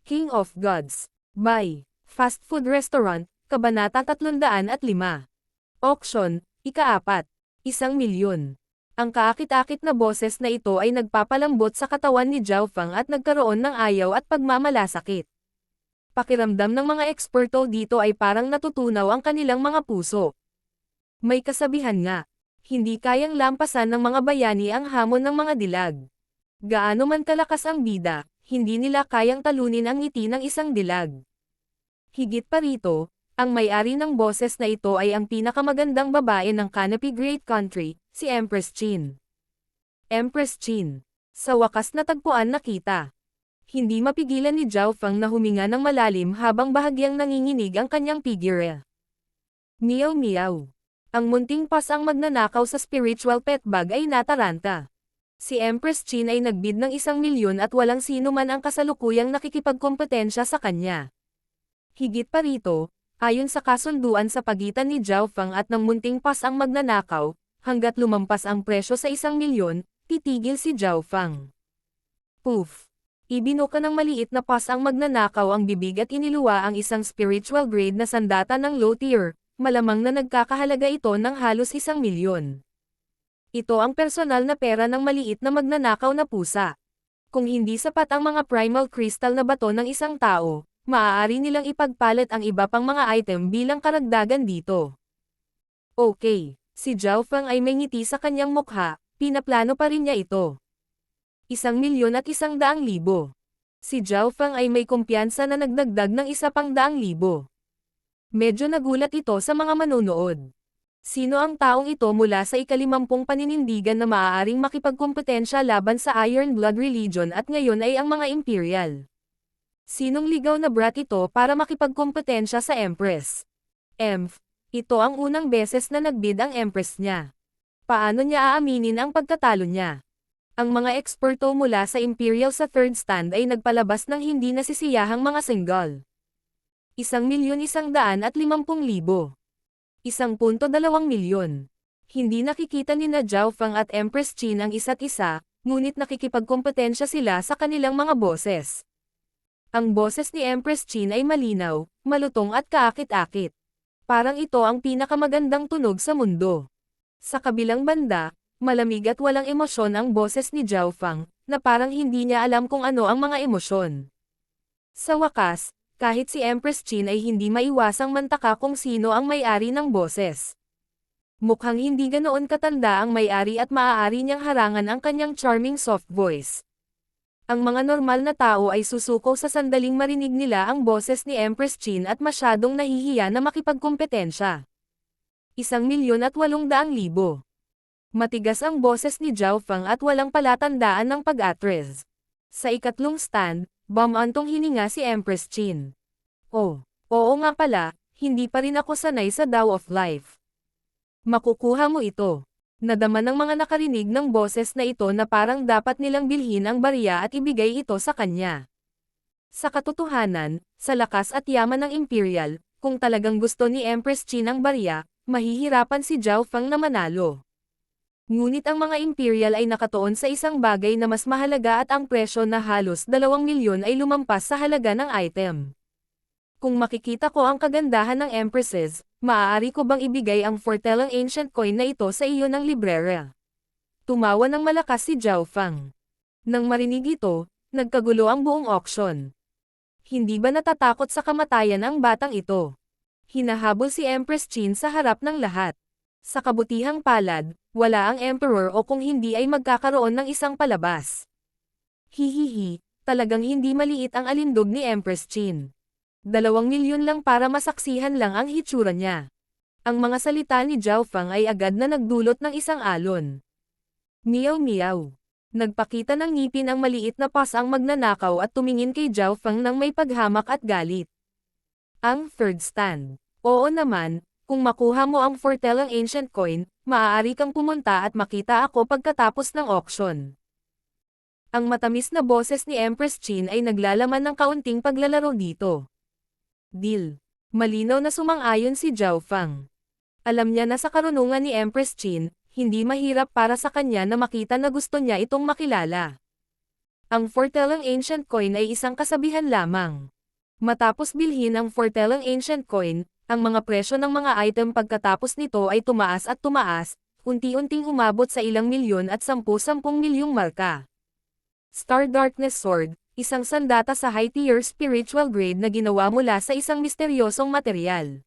King of Gods. By Fast Food Restaurant, Kabanata 305. Auction, ika-4. 1,000,000. Ang kaakit-akit na boses na ito ay nagpapalambot sa katawan ni Zhao Feng at nagkaroon ng ayaw at pagmamalasakit. Pakiramdam ng mga eksperto dito ay parang natutunaw ang kanilang mga puso. May kasabihan nga, hindi kayang lampasan ng mga bayani ang hamon ng mga dilag. Gaano man kalakas ang bida, hindi nila kayang talunin ang ngiti ng isang dilag. Higit pa rito, ang may-ari ng boses na ito ay ang pinakamagandang babae ng Canopy Great Country, si Empress Qin. Empress Qin. Sa wakas natagpuan na kita. Hindi mapigilan ni Zhao Feng na huminga ng malalim habang bahagyang nanginginig ang kanyang figure. Meow meow. Ang munting pas ang magnanakaw sa spiritual pet bag ay nataranta. Si Empress Qin ay nagbid ng 1,000,000 at walang sino man ang kasalukuyang nakikipagkompetensya sa kanya. Higit pa rito, ayon sa kasunduan sa pagitan ni Zhao Feng at ng munting pas ang magnanakaw, hanggat lumampas ang presyo sa 1,000,000, titigil si Zhao Feng. Poof! Ibinuka ng maliit na pas ang magnanakaw ang bibig at iniluwa ang isang spiritual grade na sandata ng low tier, malamang na nagkakahalaga ito ng halos 1,000,000. Ito ang personal na pera ng maliit na magnanakaw na pusa. Kung hindi sapat ang mga primal crystal na bato ng isang tao, maaari nilang ipagpalit ang iba pang mga item bilang karagdagan dito. Okay, si Zhao Feng ay may ngiti sa kanyang mukha, pinaplano pa rin niya ito. 1,000,000 at 100,000. Si Zhao Feng ay may kumpiyansa na nagdagdag ng 100,000. Medyo nagulat ito sa mga manonood. Sino ang taong ito mula sa ika-50 paninindigan na maaaring makipagkompetensya laban sa Iron Blood Religion at ngayon ay ang mga Imperial? Sinong ligaw na brat ito para makipagkompetensya sa Empress? Ito ang unang beses na nagbid ang Empress niya. Paano niya aaminin ang pagkatalo niya? Ang mga eksperto mula sa Imperial sa third stand ay nagpalabas ng hindi nasisiyahang mga single. 1,150,000. 1.2 milyon. Hindi nakikita ni na Zhao Feng at Empress Qin ang isa't isa, ngunit nakikipagkompetensya sila sa kanilang mga boses. Ang boses ni Empress Qin ay malinaw, malutong at kaakit-akit. Parang ito ang pinakamagandang tunog sa mundo. Sa kabilang banda, malamig at walang emosyon ang boses ni Zhao Feng, na parang hindi niya alam kung ano ang mga emosyon. Sa wakas, kahit si Empress Qin ay hindi maiwasang mantaka kung sino ang may-ari ng boses. Mukhang hindi ganoon katanda ang may-ari at maaari niyang harangan ang kanyang charming soft voice. Ang mga normal na tao ay susuko sa sandaling marinig nila ang boses ni Empress Qin at masyadong nahihiya na makipagkompetensya. 1,800,000. Matigas ang boses ni Zhao Feng at walang palatandaan ng pag-atres. Sa ikatlong stand, bumantong hininga si Empress Qin. Oh, oo nga pala, hindi pa rin ako sanay sa Tao of Life. Makukuha mo ito. Nadama ng mga nakarinig ng boses na ito na parang dapat nilang bilhin ang barya at ibigay ito sa kanya. Sa katotohanan, sa lakas at yaman ng Imperial, kung talagang gusto ni Empress Qin ang barya, mahihirapan si Zhao Feng na manalo. Ngunit ang mga Imperial ay nakatuon sa isang bagay na mas mahalaga at ang presyo na halos 2,000,000 ay lumampas sa halaga ng item. Kung makikita ko ang kagandahan ng Empresses, maaari ko bang ibigay ang foretelling ancient coin na ito sa iyo ng librera? Tumawa ng malakas si Zhao Feng. Nang marinig ito, nagkagulo ang buong auction. Hindi ba natatakot sa kamatayan ang batang ito? Hinahabol si Empress Qin sa harap ng lahat. Sa kabutihang palad, wala ang Emperor o kung hindi ay magkakaroon ng isang palabas. Hihihi, talagang hindi maliit ang alindog ni Empress Qin. 2,000,000 lang para masaksihan lang ang hitsura niya. Ang mga salita ni Zhao Feng ay agad na nagdulot ng isang alon. Meow meow. Nagpakita ng ngipin ang maliit na pas ang magnanakaw at tumingin kay Zhao Feng ng may paghamak at galit. Ang third stand. Oo naman, kung makuha mo ang foretelling ancient coin, maaari kang pumunta at makita ako pagkatapos ng auction. Ang matamis na boses ni Empress Qin ay naglalaman ng kaunting paglalaro dito. Deal. Malinaw na sumang-ayon si Zhao Feng. Alam niya na sa karunungan ni Empress Qin, hindi mahirap para sa kanya na makita na gusto niya itong makilala. Ang Fortellang Ancient Coin ay isang kasabihan lamang. Matapos bilhin ang Fortellang Ancient Coin, ang mga presyo ng mga item pagkatapos nito ay tumaas at tumaas, unti-unting umabot sa ilang milyon at 10-10 milyong marka. Star Darkness Sword, isang sandata sa high-tier spiritual grade na ginawa mula sa isang misteryosong materyal.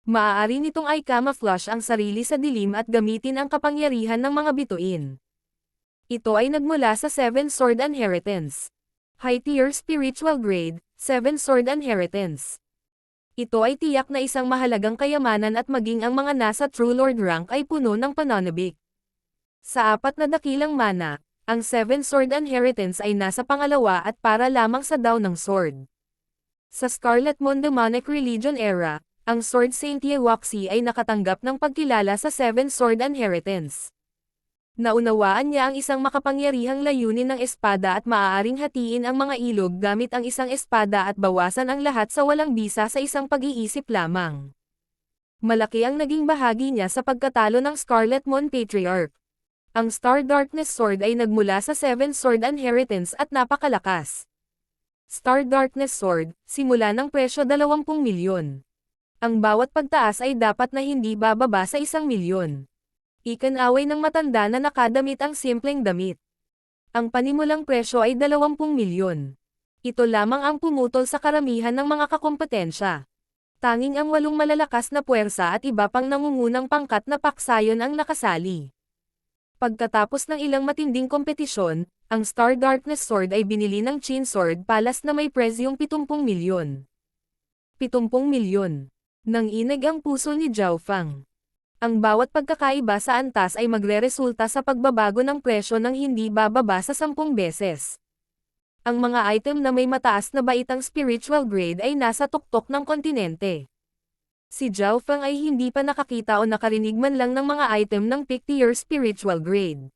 Maaari nitong i-camouflage ang sarili sa dilim at gamitin ang kapangyarihan ng mga bituin. Ito ay nagmula sa 7 Sword Inheritance. High-tier spiritual grade, 7 Sword Inheritance. Ito ay tiyak na isang mahalagang kayamanan at maging ang mga nasa True Lord rank ay puno ng pananabik. Sa 4 na dakilang mana, ang 7 Sword Inheritance ay nasa pangalawa at para lamang sa Daw ng Sword. Sa Scarlet Moon Demonic Religion era, ang Sword Saint Yewaxi ay nakatanggap ng pagkilala sa 7 Sword Inheritance. Naunawaan niya ang isang makapangyarihang layunin ng espada at maaaring hatiin ang mga ilog gamit ang isang espada at bawasan ang lahat sa walang bisa sa isang pag-iisip lamang. Malaki ang naging bahagi niya sa pagkatalo ng Scarlet Moon Patriarch. Ang Star Darkness Sword ay nagmula sa 7 Sword Inheritance at napakalakas. Star Darkness Sword, simula ng presyo 20 milyon. Ang bawat pagtaas ay dapat na hindi bababa sa 1 milyon. Ikanaway ng matanda na nakadamit ang simpleng damit. Ang panimulang presyo ay 20 milyon. Ito lamang ang pumutol sa karamihan ng mga kakompetensya. Tanging ang 8 malalakas na puwersa at iba pang nangungunang pangkat na paksayon ang nakasali. Pagkatapos ng ilang matinding kompetisyon, ang Star Darkness Sword ay binili ng Chin Sword Palace na may presyong 70 milyon. 70 milyon. Nang inag ang puso ni Zhao Fang. Ang bawat pagkakaiba sa antas ay magreresulta sa pagbabago ng presyo ng hindi bababa sa 10 beses. Ang mga item na may mataas na baitang spiritual grade ay nasa tuktok ng kontinente. Si Zhao Fang ay hindi pa nakakita o nakarinig man lang ng mga item ng peak-tier spiritual grade.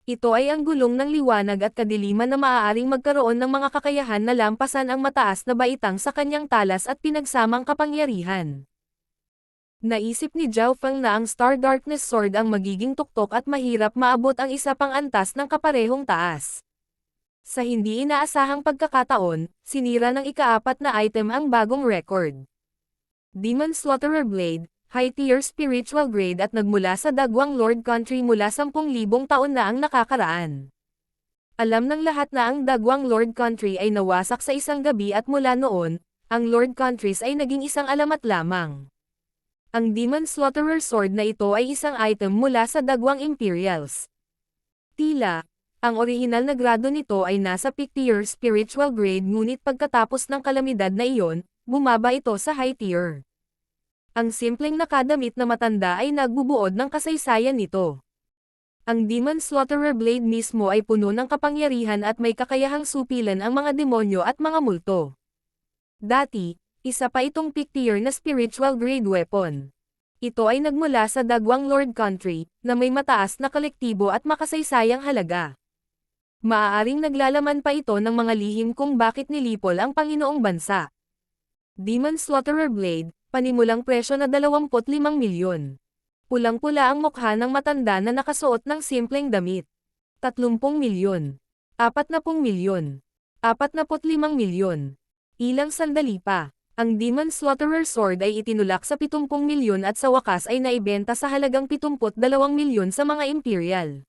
Ito ay ang gulong ng liwanag at kadiliman na maaaring magkaroon ng mga kakayahan na lampasan ang mataas na baitang sa kanyang talas at pinagsamang kapangyarihan. Naisip ni Zhao Fang na ang Star Darkness Sword ang magiging tuktok at mahirap maabot ang isa pang antas ng kaparehong taas. Sa hindi inaasahang pagkakataon, sinira ng ika-4 na item ang bagong record. Demon Slaughterer Blade, high-tier spiritual grade at nagmula sa Dagwang Lord Country mula 10,000 taon na ang nakakaraan. Alam ng lahat na ang Dagwang Lord Country ay nawasak sa isang gabi at mula noon, ang Lord Countries ay naging isang alamat lamang. Ang Demon Slaughterer Sword na ito ay isang item mula sa Dagwang Imperials. Tila, ang orihinal na grado nito ay nasa peak-tier spiritual grade ngunit pagkatapos ng kalamidad na iyon, bumaba ito sa high tier. Ang simpleng nakadamit na matanda ay nagbubuod ng kasaysayan nito. Ang Demon Slaughterer Blade mismo ay puno ng kapangyarihan at may kakayahang supilan ang mga demonyo at mga multo. Dati, isa pa itong peak-tier na spiritual grade weapon. Ito ay nagmula sa Dagwang Lord Country, na may mataas na kolektibo at makasaysayang halaga. Maaaring naglalaman pa ito ng mga lihim kung bakit nilipol ang Panginoong Bansa. Demon Slaughterer Blade, panimulang presyo na 25 milyon. Pulang-pula ang mukha ng matanda na nakasuot ng simpleng damit. 30 milyon. 40 milyon. 45 milyon. Ilang sandali pa. Ang Demon Slaughterer Sword ay itinulak sa 70 milyon at sa wakas ay naibenta sa halagang 72 milyon sa mga Imperial.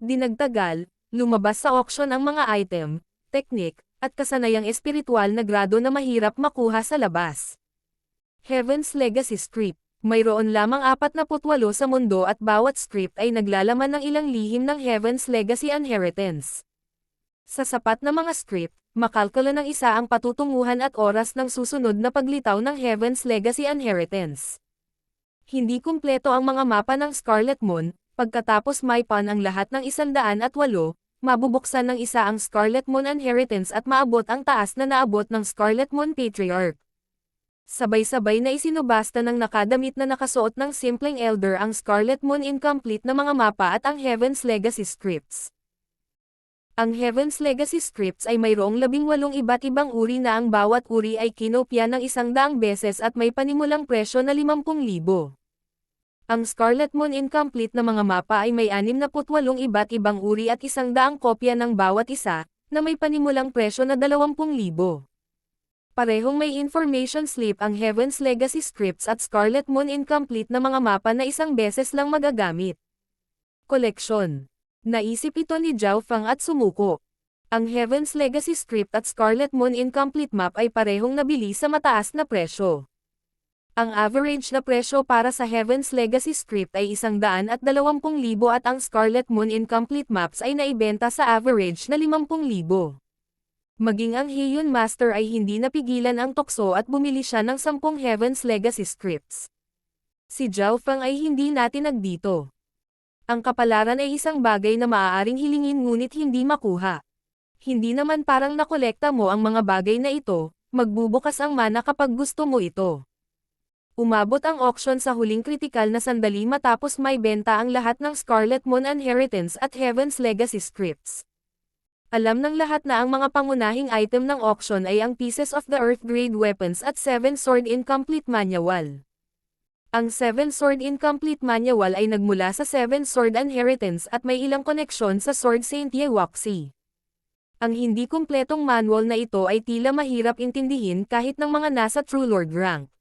Dinagtagal, lumabas sa auction ang mga item, teknik, at kasanayang espiritual na grado na mahirap makuha sa labas. Heaven's Legacy Script. Mayroon lamang 48 sa mundo at bawat script ay naglalaman ng ilang lihim ng Heaven's Legacy Inheritance. Sa sapat na mga script, makalkula ng isa ang patutunguhan at oras ng susunod na paglitaw ng Heaven's Legacy Inheritance. Hindi kumpleto ang mga mapa ng Scarlet Moon, pagkatapos maipan ang lahat ng 108, mabubuksan ng isa ang Scarlet Moon Inheritance at maabot ang taas na naabot ng Scarlet Moon Patriarch. Sabay-sabay na isinubasta ng nakadamit na nakasuot ng simpleng elder ang Scarlet Moon incomplete na mga mapa at ang Heaven's Legacy Scripts. Ang Heaven's Legacy Scripts ay mayroong 18 iba't ibang uri na ang bawat uri ay kinopya ng 100 beses at may panimulang presyo na 50,000. Ang Scarlet Moon Incomplete na mga mapa ay may 68 iba't ibang uri at 100 kopya ng bawat isa, na may panimulang presyo na 20,000. Parehong may information slip ang Heaven's Legacy Scripts at Scarlet Moon Incomplete na mga mapa na isang beses lang magagamit. Koleksyon. Naisip ito ni Zhao Feng at sumuko. Ang Heaven's Legacy Script at Scarlet Moon Incomplete Map ay parehong nabili sa mataas na presyo. Ang average na presyo para sa Heaven's Legacy Script ay 120,000 at ang Scarlet Moon Incomplete Maps ay naibenta sa average na 50,000. Maging ang Heian Master ay hindi napigilan ang tukso at bumili siya ng 10 Heaven's Legacy Scripts. Si Zhao Feng ay hindi natinag dito. Ang kapalaran ay isang bagay na maaaring hilingin ngunit hindi makuha. Hindi naman parang nakolekta mo ang mga bagay na ito, magbubukas ang mana kapag gusto mo ito. Umabot ang auction sa huling kritikal na sandali matapos may benta ang lahat ng Scarlet Moon Inheritance at Heaven's Legacy Scripts. Alam ng lahat na ang mga pangunahing item ng auction ay ang Pieces of the Earth Grade Weapons at 7 Sword Incomplete Manual. Ang 7 Sword Incomplete Manual ay nagmula sa 7 Sword Inheritance at may ilang koneksyon sa Sword Saint Yewaxi. Ang hindi kumpletong manual na ito ay tila mahirap intindihin kahit ng mga nasa True Lord rank.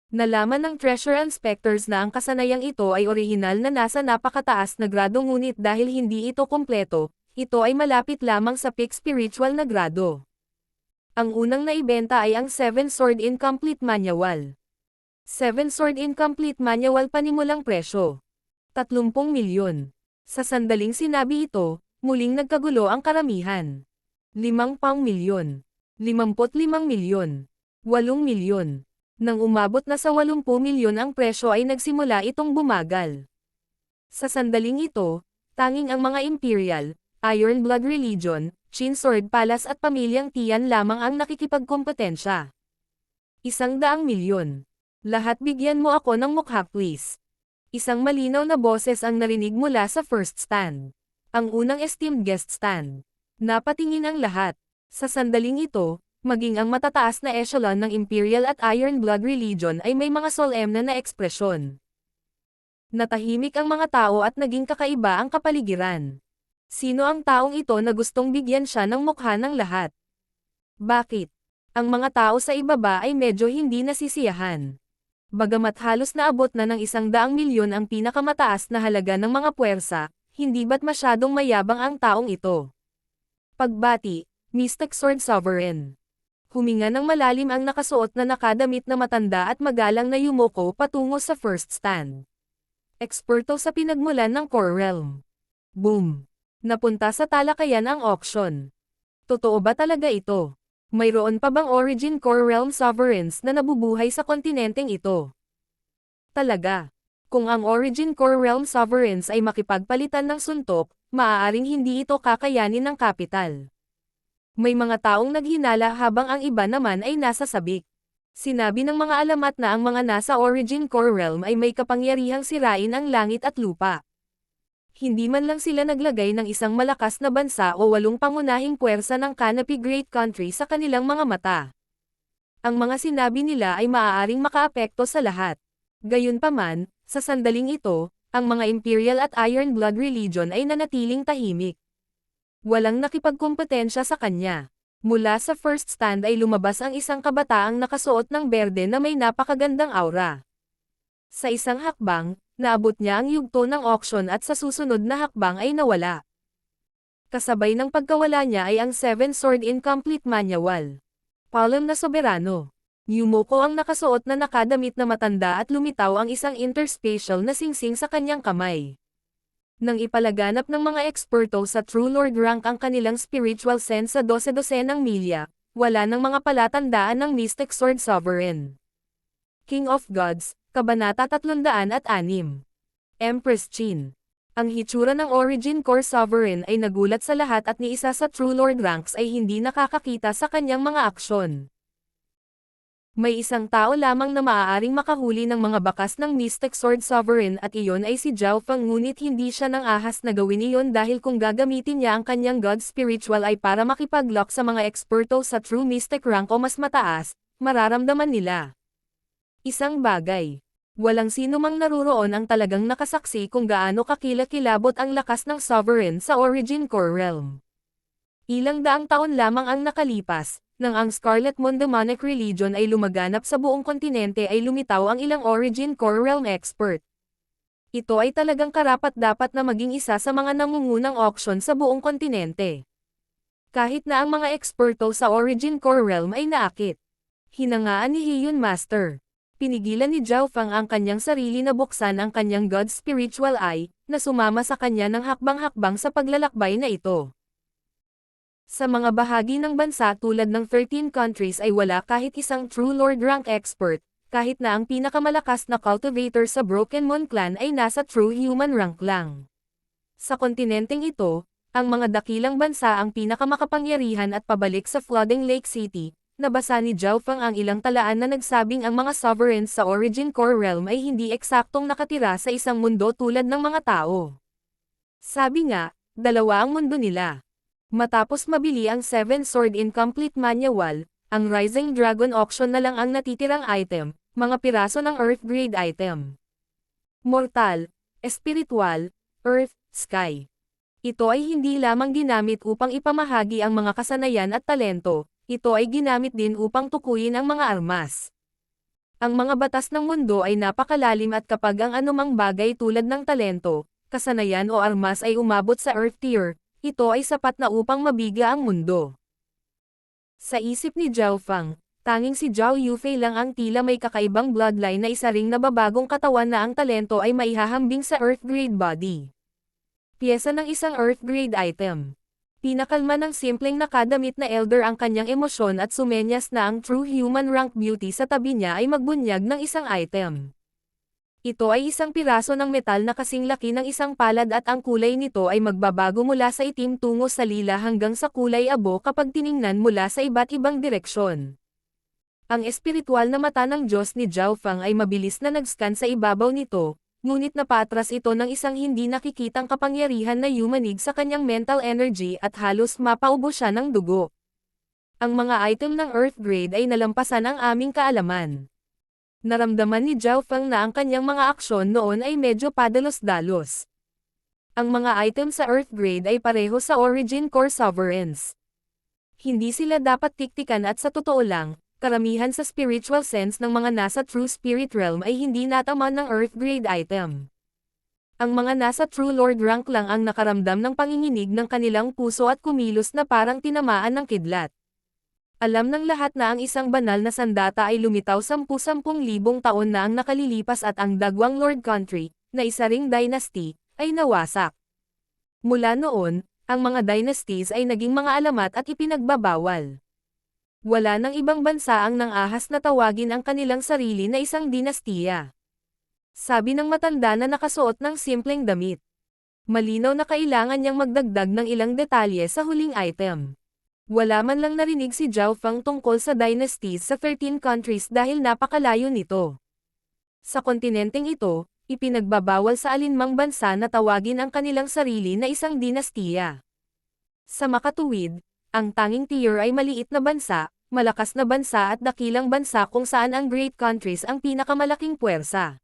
Nalaman ng Treasure Inspectors na ang kasanayang ito ay orihinal na nasa napakataas na grado ngunit dahil hindi ito kumpleto, ito ay malapit lamang sa peak spiritual na grado. Ang unang naibenta ay ang 7 Sword Incomplete Manual. 7 Sword Incomplete Manual panimulang presyo. 30 milyon. Sa sandaling sinabi ito, muling nagkagulo ang karamihan. 5 milyon. 55 milyon. 8 milyon. Nang umabot na sa 80 milyon ang presyo ay nagsimula itong bumagal. Sa sandaling ito, tanging ang mga Imperial, Iron Blood Religion, Qin Sword Palace at Pamilyang Tian lamang ang nakikipagkompetensya. 100 milyon. Lahat bigyan mo ako ng mukha please. Isang malinaw na boses ang narinig mula sa first stand. Ang unang esteemed guest stand. Napatingin ang lahat. Sa sandaling ito, maging ang matataas na echelon ng Imperial at Iron Blood Religion ay may mga solemne na ekspresyon. Natahimik ang mga tao at naging kakaiba ang kapaligiran. Sino ang taong ito na gustong bigyan siya ng mukha ng lahat? Bakit? Ang mga tao sa ibaba ay medyo hindi nasisiyahan. Bagamat halos naabot na ng 100 milyon ang pinakamataas na halaga ng mga puwersa, hindi ba't masyadong mayabang ang taong ito? Pagbati, Mystic Sword Sovereign. Huminga ng malalim ang nakasuot na nakadamit na matanda at magalang na yumuko patungo sa first stand. Eksperto sa pinagmulan ng Core Realm. Boom! Napunta sa talakayan ang auction. Totoo ba talaga ito? Mayroon pa bang Origin Core Realm Sovereigns na nabubuhay sa kontinenteng ito? Talaga. Kung ang Origin Core Realm Sovereigns ay makipagpalitan ng suntok, maaaring hindi ito kakayanin ng kapital. May mga taong naghinala habang ang iba naman ay nasa sabik. Sinabi ng mga alamat na ang mga nasa Origin Core Realm ay may kapangyarihang sirain ang langit at lupa. Hindi man lang sila naglagay ng isang malakas na bansa o 8 pangunahing puwersa ng Canopy Great Country sa kanilang mga mata. Ang mga sinabi nila ay maaaring makaapekto sa lahat. Gayunpaman, sa sandaling ito, ang mga Imperial at Iron Blood Religion ay nanatiling tahimik. Walang nakipagkompetensya sa kanya. Mula sa first stand ay lumabas ang isang kabataang nakasuot ng berde na may napakagandang aura. Sa isang hakbang, naabot niya ang yugto ng auction at sa susunod na hakbang ay nawala. Kasabay ng pagkawala niya ay ang 7 Sword Incomplete Manual. Palom na soberano. Yumuko ang nakasuot na nakadamit na matanda at lumitaw ang isang interspatial na singsing sa kanyang kamay. Nang ipalaganap ng mga eksperto sa True Lord rank ang kanilang spiritual sense sa 12-12 milya, wala ng mga palatandaan ng Mystic Sword Sovereign. King of Gods, Kabanata 306. Empress Qin. Ang hitsura ng Origin Core Sovereign ay nagulat sa lahat at ni isa sa True Lord ranks ay hindi nakakakita sa kanyang mga aksyon. May isang tao lamang na maaaring makahuli ng mga bakas ng Mystic Sword Sovereign at iyon ay si Zhao Feng ngunit hindi siya nang ahas na gawin iyon dahil kung gagamitin niya ang kanyang God Spiritual ay para makipag-lock sa mga eksperto sa True Mystic rank o mas mataas, mararamdaman nila. Isang bagay. Walang sino mang naruroon ang talagang nakasaksi kung gaano kakilakilabot ang lakas ng Sovereign sa Origin Core Realm. Ilang daang taon lamang ang nakalipas, nang ang Scarlet Moon Demonic Religion ay lumaganap sa buong kontinente ay lumitaw ang ilang Origin Core Realm expert. Ito ay talagang karapat-dapat na maging isa sa mga nangungunang auction sa buong kontinente. Kahit na ang mga eksperto sa Origin Core Realm ay naakit. Hinangaan ni Hiyun Master. Pinigilan ni Zhao Fang ang kanyang sarili na buksan ang kanyang God's Spiritual Eye, na sumama sa kanya ng hakbang-hakbang sa paglalakbay na ito. Sa mga bahagi ng bansa tulad ng 13 countries ay wala kahit isang True Lord rank expert, kahit na ang pinakamalakas na cultivator sa Broken Moon Clan ay nasa True Human rank lang. Sa kontinenteng ito, ang mga dakilang bansa ang pinakamakapangyarihan at pabalik sa Flooding Lake City. Nabasa ni Zhao Fang ang ilang talaan na nagsabing ang mga sovereigns sa Origin Core Realm ay hindi eksaktong nakatira sa isang mundo tulad ng mga tao. Sabi nga, dalawa ang mundo nila. Matapos mabili ang Seven Sword Incomplete Manual, ang Rising Dragon Auction na lang ang natitirang item, mga piraso ng Earth Grade item. Mortal, Espiritual, Earth, Sky. Ito ay hindi lamang ginamit upang ipamahagi ang mga kasanayan at talento, ito ay ginamit din upang tukuyin ang mga armas. Ang mga batas ng mundo ay napakalalim at kapag ang anumang bagay tulad ng talento, kasanayan o armas ay umabot sa Earth Tier, ito ay sapat na upang mabiga ang mundo. Sa isip ni Zhao Fang, tanging si Zhao Yufei lang ang tila may kakaibang bloodline na isa ring nababagong katawan na ang talento ay maihahambing sa Earth Grade body. Piyesa ng isang Earth Grade item. Pinakalma ng simpleng nakadamit na elder ang kanyang emosyon at sumenyas na ang True Human Rank Beauty sa tabi niya ay magbunyag ng isang item. Ito ay isang piraso ng metal na kasing laki ng isang palad at ang kulay nito ay magbabago mula sa itim tungo sa lila hanggang sa kulay abo kapag tiningnan mula sa iba't ibang direksyon. Ang espiritual na mata ng Diyos ni Zhao Fang ay mabilis na nag-scan sa ibabaw nito, ngunit napaatras ito ng isang hindi nakikitang kapangyarihan na yumanig sa kanyang mental energy at halos mapaubo siya ng dugo. Ang mga item ng Earth Grade ay nalampasan ang aming kaalaman. Naramdaman ni Zhao Fang na ang kanyang mga aksyon noon ay medyo padalos-dalos. Ang mga item sa Earth Grade ay pareho sa Origin Core Sovereigns. Hindi sila dapat tiktikan at sa totoo lang, karamihan sa spiritual sense ng mga nasa True Spirit Realm ay hindi nataman ng Earth Grade item. Ang mga nasa True Lord rank lang ang nakaramdam ng panginginig ng kanilang puso at kumilos na parang tinamaan ng kidlat. Alam ng lahat na ang isang banal na sandata ay lumitaw 10,000 taon na ang nakalilipas at ang Dagwang Lord Country, na isa ring dynasty, ay nawasak. Mula noon, ang mga dynasties ay naging mga alamat at ipinagbabawal. Wala nang ibang bansa ang nang-ahas na tawagin ang kanilang sarili na isang dinastiya. Sabi ng matanda na nakasuot ng simpleng damit. Malinaw na kailangan niyang magdagdag ng ilang detalye sa huling item. Wala man lang narinig si Zhao Fang tungkol sa dynasties sa 13 countries dahil napakalayo nito. Sa kontinenteng ito, ipinagbabawal sa alinmang bansa na tawagin ang kanilang sarili na isang dinastiya. Sa makatuwid, ang tanging tier ay maliit na bansa, malakas na bansa at dakilang bansa kung saan ang great countries ang pinakamalaking puwersa.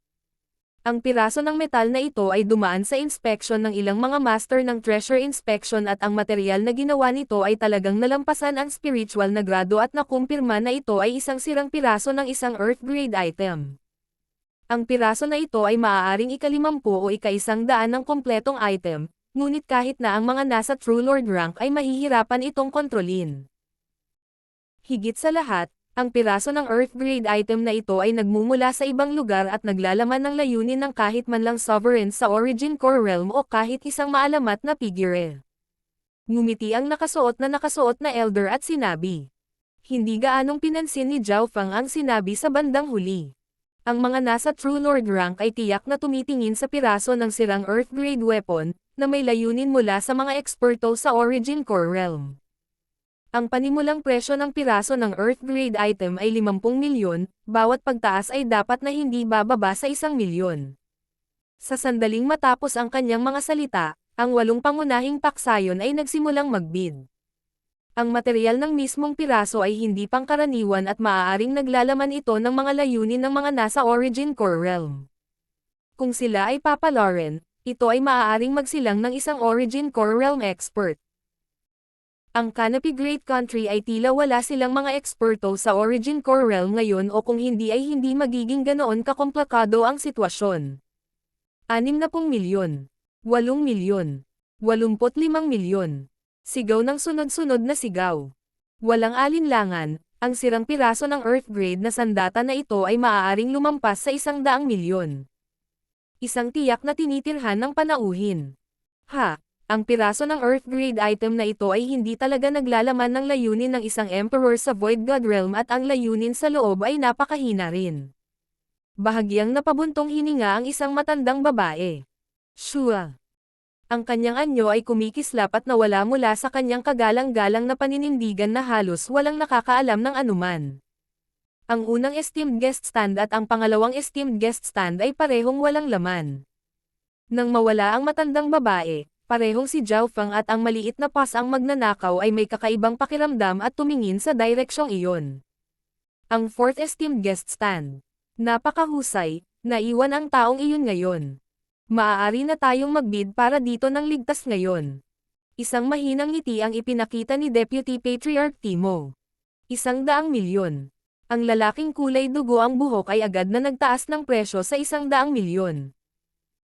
Ang piraso ng metal na ito ay dumaan sa inspection ng ilang mga master ng treasure inspection at ang material na ginawa nito ay talagang nalampasan ang spiritual na grado at nakumpirma na ito ay isang sirang piraso ng isang Earth Grade item. Ang piraso na ito ay maaaring ika-50 o ika-100 ng kompletong item, ngunit kahit na ang mga nasa True Lord rank ay mahihirapan itong kontrolin. Higit sa lahat, ang piraso ng Earth Grade item na ito ay nagmumula sa ibang lugar at naglalaman ng layunin ng kahit man lang sovereign sa Origin Core Realm o kahit isang maalamat na figure. Ngumiti ang nakasuot na elder at sinabi. Hindi gaanong pinansin ni Zhao Fang ang sinabi sa bandang huli. Ang mga nasa True Lord rank ay tiyak na tumitingin sa piraso ng sirang Earth Grade weapon, na may layunin mula sa mga eksperto sa Origin Core Realm. Ang panimulang presyo ng piraso ng Earth Grade item ay 50 milyon, bawat pagtaas ay dapat na hindi bababa sa 1 milyon. Sa sandaling matapos ang kanyang mga salita, ang 8 pangunahing paksayon ay nagsimulang magbid. Ang materyal ng mismong piraso ay hindi pangkaraniwan at maaaring naglalaman ito ng mga layunin ng mga nasa Origin Core Realm. Kung sila ay papalarin, ito ay maaaring magsilang ng isang Origin Core Realm expert. Ang Canopy Great Country ay tila wala silang mga eksperto sa Origin Core Realm ngayon o kung hindi ay hindi magiging ganoon kakomplikado ang sitwasyon. 60 milyon, 8 milyon, 85 milyon. Sigaw ng sunod-sunod na sigaw. Walang alinlangan, ang sirang piraso ng Earth grade na sandata na ito ay maaaring lumampas sa 100 milyon. Isang tiyak na tinitirhan ng panauhin. Ang piraso ng Earth grade item na ito ay hindi talaga naglalaman ng layunin ng isang Emperor sa Void God Realm at ang layunin sa loob ay napakahina rin. Bahagyang napabuntong hininga ang isang matandang babae. Shua. Ang kanyang anyo ay kumikislap at nawala mula sa kanyang kagalang-galang na paninindigan na halos walang nakakaalam ng anuman. Ang unang esteemed guest stand at ang pangalawang esteemed guest stand ay parehong walang laman. Nang mawala ang matandang babae, parehong si Zhao Feng at ang maliit na pas ang magnanakaw ay may kakaibang pakiramdam at tumingin sa direksyong iyon. Ang fourth esteemed guest stand. Napakahusay, naiwan ang taong iyon ngayon. Maaari na tayong magbid para dito ng ligtas ngayon. Isang mahinang ngiti ang ipinakita ni Deputy Patriarch Timo. 100 milyon. Ang lalaking kulay dugo ang buhok ay agad na nagtaas ng presyo sa 100 milyon.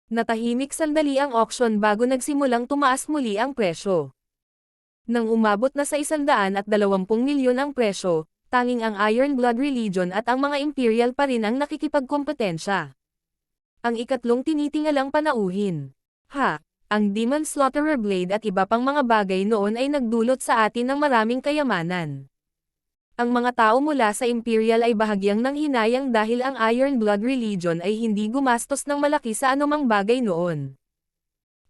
Natahimik sandali ang auction bago nagsimulang tumaas muli ang presyo. Nang umabot na sa 120 milyon ang presyo, tanging ang Iron Blood Religion at ang mga Imperial pa rin ang nakikipagkompetensya. Ang ikatlong tinitingalang panauhin. Ang Demon Slaughterer Blade at iba pang mga bagay noon ay nagdulot sa atin ng maraming kayamanan. Ang mga tao mula sa Imperial ay bahagyang nanghinayang dahil ang Iron Blood Religion ay hindi gumastos ng malaki sa anumang bagay noon.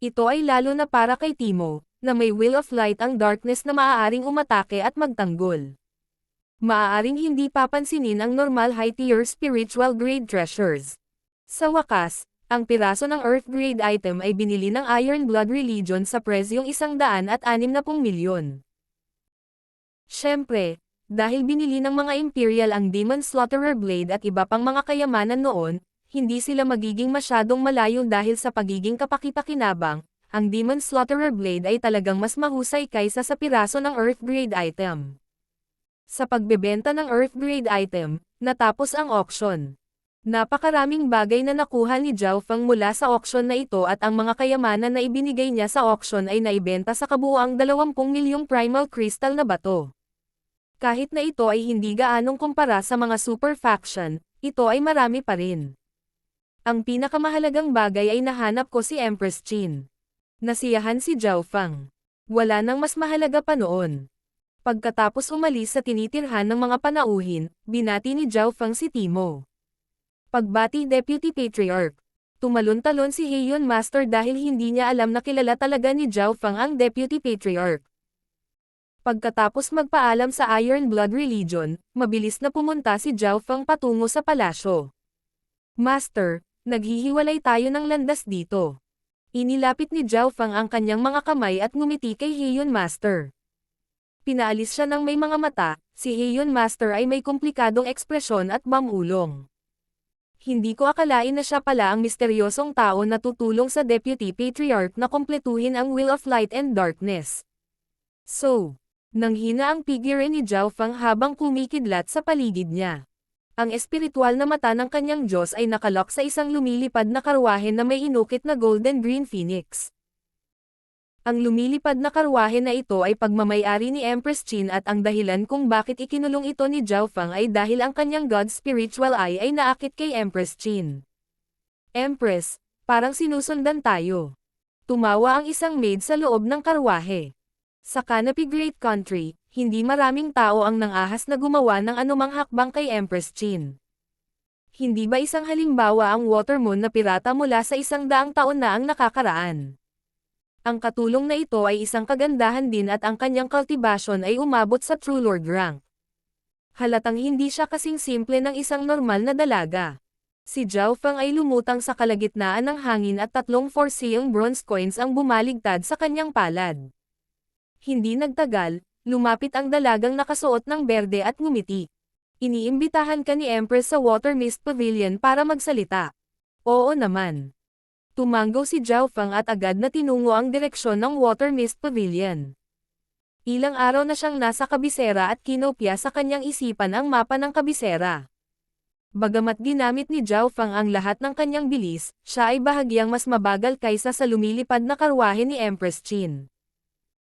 Ito ay lalo na para kay Timo, na may Will of Light ang darkness na maaaring umatake at magtanggol. Maaaring hindi papansinin ang normal high-tier spiritual grade treasures. Sa wakas, ang piraso ng Earth grade item ay binili ng Iron Blood Religion sa presyong 160 milyon. Siyempre, dahil binili ng mga Imperial ang Demon Slaughterer Blade at iba pang mga kayamanan noon, hindi sila magiging masyadong malayo dahil sa pagiging kapaki-pakinabang, ang Demon Slaughterer Blade ay talagang mas mahusay kaysa sa piraso ng Earth grade item. Sa pagbebenta ng Earth grade item, natapos ang auction. Napakaraming bagay na nakuha ni Zhao Feng mula sa auction na ito at ang mga kayamanan na ibinigay niya sa auction ay naibenta sa kabuuang 20 milyong primal crystal na bato. Kahit na ito ay hindi gaanong kumpara sa mga super faction, ito ay marami pa rin. Ang pinakamahalagang bagay ay nahanap ko si Empress Qin. Nasiyahan si Zhao Feng. Wala nang mas mahalaga pa noon. Pagkatapos umalis sa tinitirhan ng mga panauhin, binati ni Zhao Feng si Timo. Pagbati Deputy Patriarch. Tumalon-talon si Heian Master dahil hindi niya alam na kilala talaga ni Zhao Feng ang Deputy Patriarch. Pagkatapos magpaalam sa Iron Blood Religion, mabilis na pumunta si Zhao Feng patungo sa palasyo. Master, naghihiwalay tayo ng landas dito. Inilapit ni Zhao Feng ang kanyang mga kamay at ngumiti kay Heian Master. Pinaalis siya ng may mga mata, si Heian Master ay may komplikadong ekspresyon at mamulong. Hindi ko akalain na siya pala ang misteryosong tao na tutulong sa Deputy Patriarch na kompletuhin ang Will of Light and Darkness. Nanghina ang figure ni Zhao Feng habang kumikidlat sa paligid niya. Ang espiritual na mata ng kanyang Diyos ay nakalok sa isang lumilipad na karwahe na may inukit na golden green phoenix. Ang lumilipad na karwahe na ito ay pagmamay-ari ni Empress Qin at ang dahilan kung bakit ikinulong ito ni Zhao Feng ay dahil ang kanyang God Spiritual Eye ay naakit kay Empress Qin. Empress, parang sinusundan tayo. Tumawa ang isang maid sa loob ng karwahe. Sa Canopy Great Country, hindi maraming tao ang nangahas na gumawa ng anumang hakbang kay Empress Qin. Hindi ba isang halimbawa ang Watermoon na pirata mula sa 100 taon na ang nakakaraan? Ang katulong na ito ay isang kagandahan din at ang kanyang cultivation ay umabot sa True Lord rank. Halatang hindi siya kasing simple ng isang normal na dalaga. Si Zhao Feng ay lumutang sa kalagitnaan ng hangin at 3 4 bronze coins ang bumaligtad sa kanyang palad. Hindi nagtagal, Lumapit ang dalagang nakasuot ng berde at ngumiti. Iniimbitahan ka ni Empress sa Water Mist Pavilion para magsalita. Oo naman. Tumanggaw si Zhao Feng at agad na tinungo ang direksyon ng Water Mist Pavilion. Ilang araw na siyang nasa kabisera at kinopya sa kanyang isipan ang mapa ng kabisera. Bagamat ginamit ni Zhao Feng ang lahat ng kanyang bilis, siya ay bahagyang mas mabagal kaysa sa lumilipad na karwahe ni Empress Qin.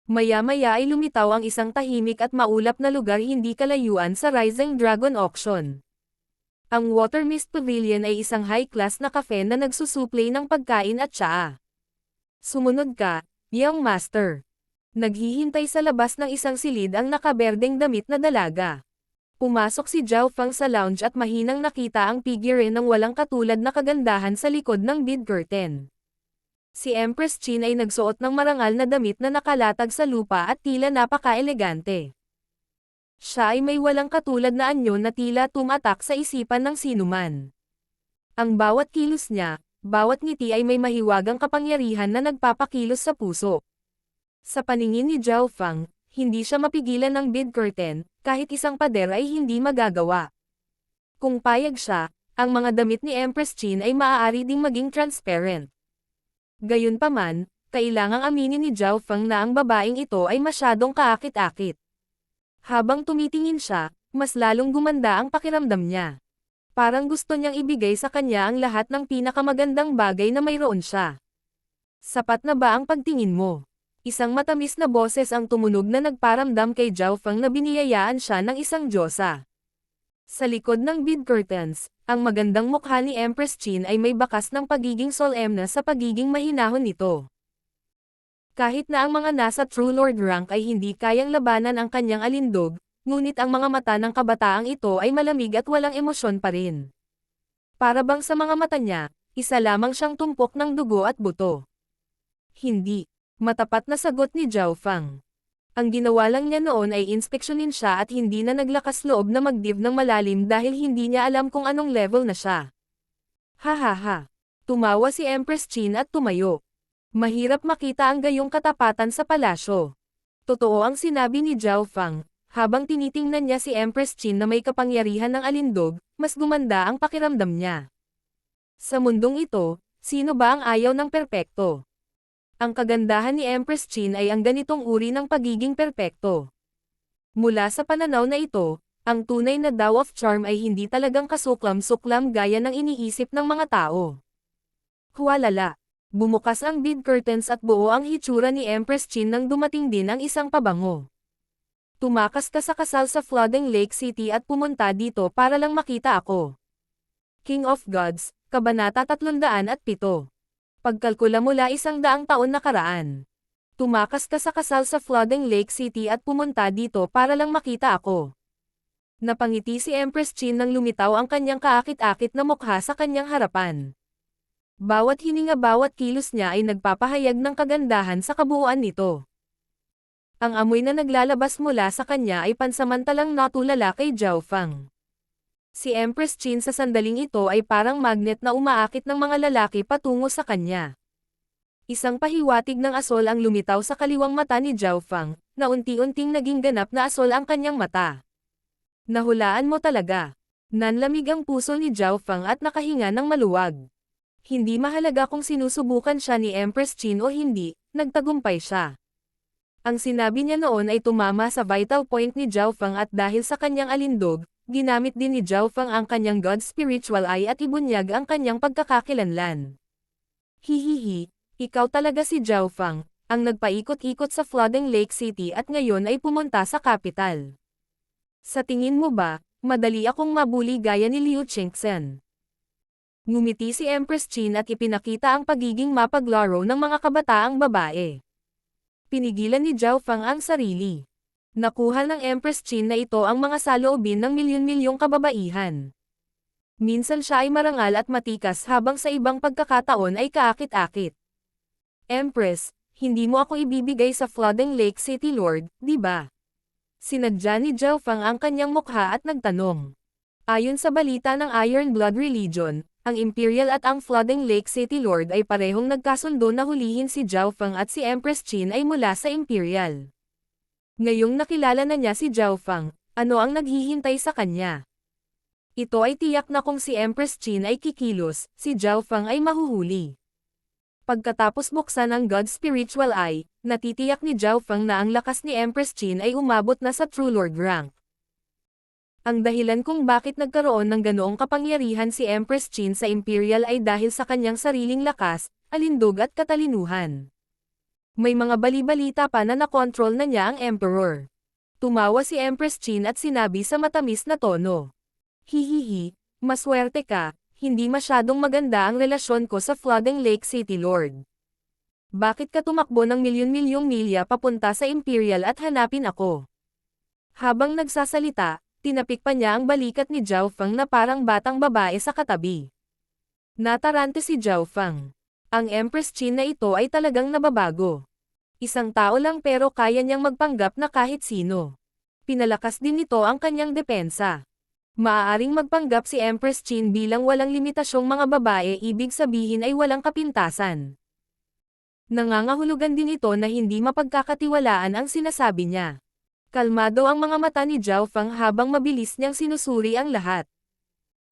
Maya-maya ay lumitaw ang isang tahimik at maulap na lugar hindi kalayuan sa Rising Dragon Auction. Ang Water Mist Pavilion ay isang high-class na cafe na nagsusuplay ng pagkain at tsaa. Sumunod ka, young master. Naghihintay sa labas ng isang silid ang nakaberdeng damit na dalaga. Pumasok si Zhao Feng sa lounge at mahinang nakita ang figurine ng walang katulad na kagandahan sa likod ng bead curtain. Si Empress Qin ay nagsuot ng marangal na damit na nakalatag sa lupa at tila napaka-elegante. Siya ay may walang katulad na anyo na tila tumatak sa isipan ng sinuman. Ang bawat kilos niya, bawat ngiti ay may mahiwagang kapangyarihan na nagpapakilos sa puso. Sa paningin ni Zhao Feng, hindi siya mapigilan ng bead curtain, kahit isang pader ay hindi magagawa. Kung payag siya, ang mga damit ni Empress Qin ay maaari ding maging transparent. Gayunpaman, kailangang aminin ni Zhao Feng na ang babaeng ito ay masyadong kaakit-akit. Habang tumitingin siya, mas lalong gumanda ang pakiramdam niya. Parang gusto niyang ibigay sa kanya ang lahat ng pinakamagandang bagay na mayroon siya. Sapat na ba ang pagtingin mo? Isang matamis na boses ang tumunog na nagparamdam kay Zhao Feng na biniyayaan siya ng isang diyosa. Sa likod ng bead curtains, ang magandang mukha ni Empress Qin ay may bakas ng pagiging solemne sa pagiging mahinahon nito. Kahit na ang mga nasa True Lord rank ay hindi kayang labanan ang kanyang alindog, ngunit ang mga mata ng kabataang ito ay malamig at walang emosyon pa rin. Para bang sa mga mata niya, isa lamang siyang tumpok ng dugo at buto. Hindi. Matapat na sagot ni Zhao Feng. Ang ginawa lang niya noon ay inspeksyonin siya at hindi na naglakas loob na mag-dive ng malalim dahil hindi niya alam kung anong level na siya. Ha. Tumawa si Empress Qin at tumayo. Mahirap makita ang gayong katapatan sa palasyo. Totoo ang sinabi ni Zhao Feng, habang tinitingnan niya si Empress Qin na may kapangyarihan ng alindog, mas gumanda ang pakiramdam niya. Sa mundong ito, sino ba ang ayaw ng perpekto? Ang kagandahan ni Empress Qin ay ang ganitong uri ng pagiging perpekto. Mula sa pananaw na ito, ang tunay na Tao of Charm ay hindi talagang kasuklam-suklam gaya ng iniisip ng mga tao. Huwalala. Bumukas ang bead curtains at buo ang hitsura ni Empress Qin nang dumating din ang isang pabango. Tumakas ka sa kasal sa Flooding Lake City at pumunta dito para lang makita ako. King of Gods, Kabanata 307. Pagkalkula mula 100 taon nakaraan. Tumakas ka sa kasal sa Flooding Lake City at pumunta dito para lang makita ako. Napangiti si Empress Qin nang lumitaw ang kanyang kaakit-akit na mukha sa kanyang harapan. Bawat hininga bawat kilos niya ay nagpapahayag ng kagandahan sa kabuuan nito. Ang amoy na naglalabas mula sa kanya ay pansamantalang natulala kay Zhao Feng. Si Empress Qin sa sandaling ito ay parang magnet na umaakit ng mga lalaki patungo sa kanya. Isang pahiwatig ng asol ang lumitaw sa kaliwang mata ni Zhao Feng, na unti-unting naging ganap na asol ang kanyang mata. Nahulaan mo talaga. Nanlamig ang puso ni Zhao Feng at nakahinga ng maluwag. Hindi mahalaga kung sinusubukan siya ni Empress Qin o hindi, nagtagumpay siya. Ang sinabi niya noon ay tumama sa vital point ni Zhao Feng at dahil sa kanyang alindog, ginamit din ni Zhao Feng ang kanyang God Spiritual Eye at ibunyag ang kanyang pagkakakilanlan. Hihihi, ikaw talaga si Zhao Feng, ang nagpaikot-ikot sa Flooding Lake City at ngayon ay pumunta sa capital. Sa tingin mo ba, madali akong mabuli gaya ni Liu Qingxen? Ngumiti si Empress Qin at ipinakita ang pagiging mapaglaro ng mga kabataang babae. Pinigilan ni Zhao Feng ang sarili. Nakuha ng Empress Qin na ito ang mga saloobin ng milyon-milyong kababaihan. Minsan siya ay marangal at matikas habang sa ibang pagkakataon ay kaakit-akit. Empress, hindi mo ako ibibigay sa Flooding Lake City Lord, di ba? Sinadya ni Zhao Feng ang kanyang mukha at nagtanong. Ayon sa balita ng Iron Blood Religion, ang Imperial at ang Flooding Lake City Lord ay parehong nagkasundo na hulihin si Zhao Feng at si Empress Qin ay mula sa Imperial. Ngayong nakilala na niya si Zhao Feng, ano ang naghihintay sa kanya? Ito ay tiyak na kung si Empress Qin ay kikilos, si Zhao Feng ay mahuhuli. Pagkatapos buksan ang God's Spiritual Eye, natitiyak ni Zhao Feng na ang lakas ni Empress Qin ay umabot na sa True Lord rank. Ang dahilan kung bakit nagkaroon ng ganoong kapangyarihan si Empress Qin sa Imperial ay dahil sa kanyang sariling lakas, alindog at katalinuhan. May mga bali-balita pa na nakontrol na niya ang Emperor. Tumawa si Empress Qin at sinabi sa matamis na tono. Hihihi, maswerte ka, hindi masyadong maganda ang relasyon ko sa Flooding Lake City Lord. Bakit ka tumakbo ng milyon-milyong milya papunta sa Imperial at hanapin ako? Habang nagsasalita, tinapik pa niya ang balikat ni Zhao Feng na parang batang babae sa katabi. Natarante si Zhao Feng. Ang Empress Qin na ito ay talagang nababago. Isang tao lang pero kaya niyang magpanggap na kahit sino. Pinalakas din nito ang kanyang depensa. Maaaring magpanggap si Empress Qin bilang walang limitasyong mga babae, ibig sabihin ay walang kapintasan. Nangangahulugan din ito na hindi mapagkakatiwalaan ang sinasabi niya. Kalmado ang mga mata ni Zhao Feng habang mabilis niyang sinusuri ang lahat.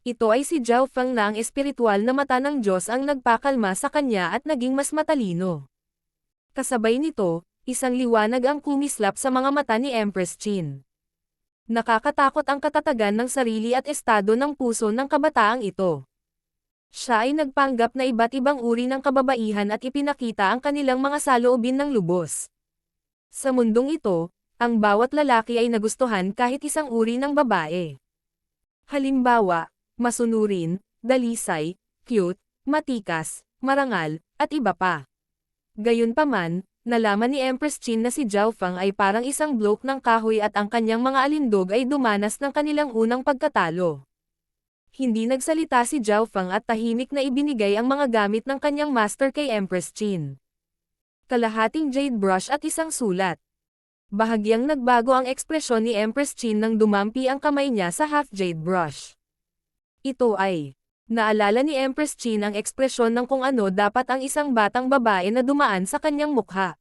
Ito ay si Zhao Feng na ang espiritual na mata ng Diyos ang nagpakalma sa kanya at naging mas matalino. Kasabay nito, isang liwanag ang kumislap sa mga mata ni Empress Qin. Nakakatakot ang katatagan ng sarili at estado ng puso ng kabataang ito. Siya ay nagpanggap na iba't ibang uri ng kababaihan at ipinakita ang kanilang mga saloobin ng lubos. Sa mundong ito, ang bawat lalaki ay nagustuhan kahit isang uri ng babae. Halimbawa, masunurin, dalisay, cute, matikas, marangal, at iba pa. Gayunpaman, nalaman ni Empress Qin na si Zhao Feng ay parang isang bloke ng kahoy at ang kanyang mga alindog ay dumanas ng kanilang unang pagkatalo. Hindi nagsalita si Zhao Feng at tahimik na ibinigay ang mga gamit ng kanyang master kay Empress Qin. Kalahating jade brush at isang sulat. Bahagyang nagbago ang ekspresyon ni Empress Qin nang dumampi ang kamay niya sa half jade brush. Ito ay, naalala ni Empress Qin ang ekspresyon ng kung ano dapat ang isang batang babae na dumaan sa kanyang mukha.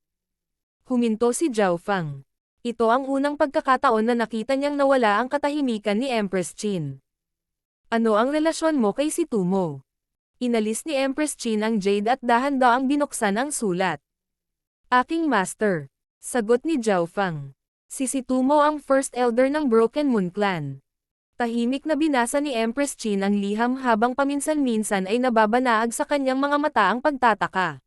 Huminto si Zhao Feng. Ito ang unang pagkakataon na nakita niyang nawala ang katahimikan ni Empress Qin. Ano ang relasyon mo kay si Tumo? Inalis ni Empress Qin ang jade at dahan-daang binuksan ang sulat. Aking master. Sagot ni Zhao Feng. Si Tumo ang first elder ng Broken Moon Clan. Tahimik na binasa ni Empress Qin ang liham habang paminsan-minsan ay nababanaag sa kanyang mga mata ang pagtataka.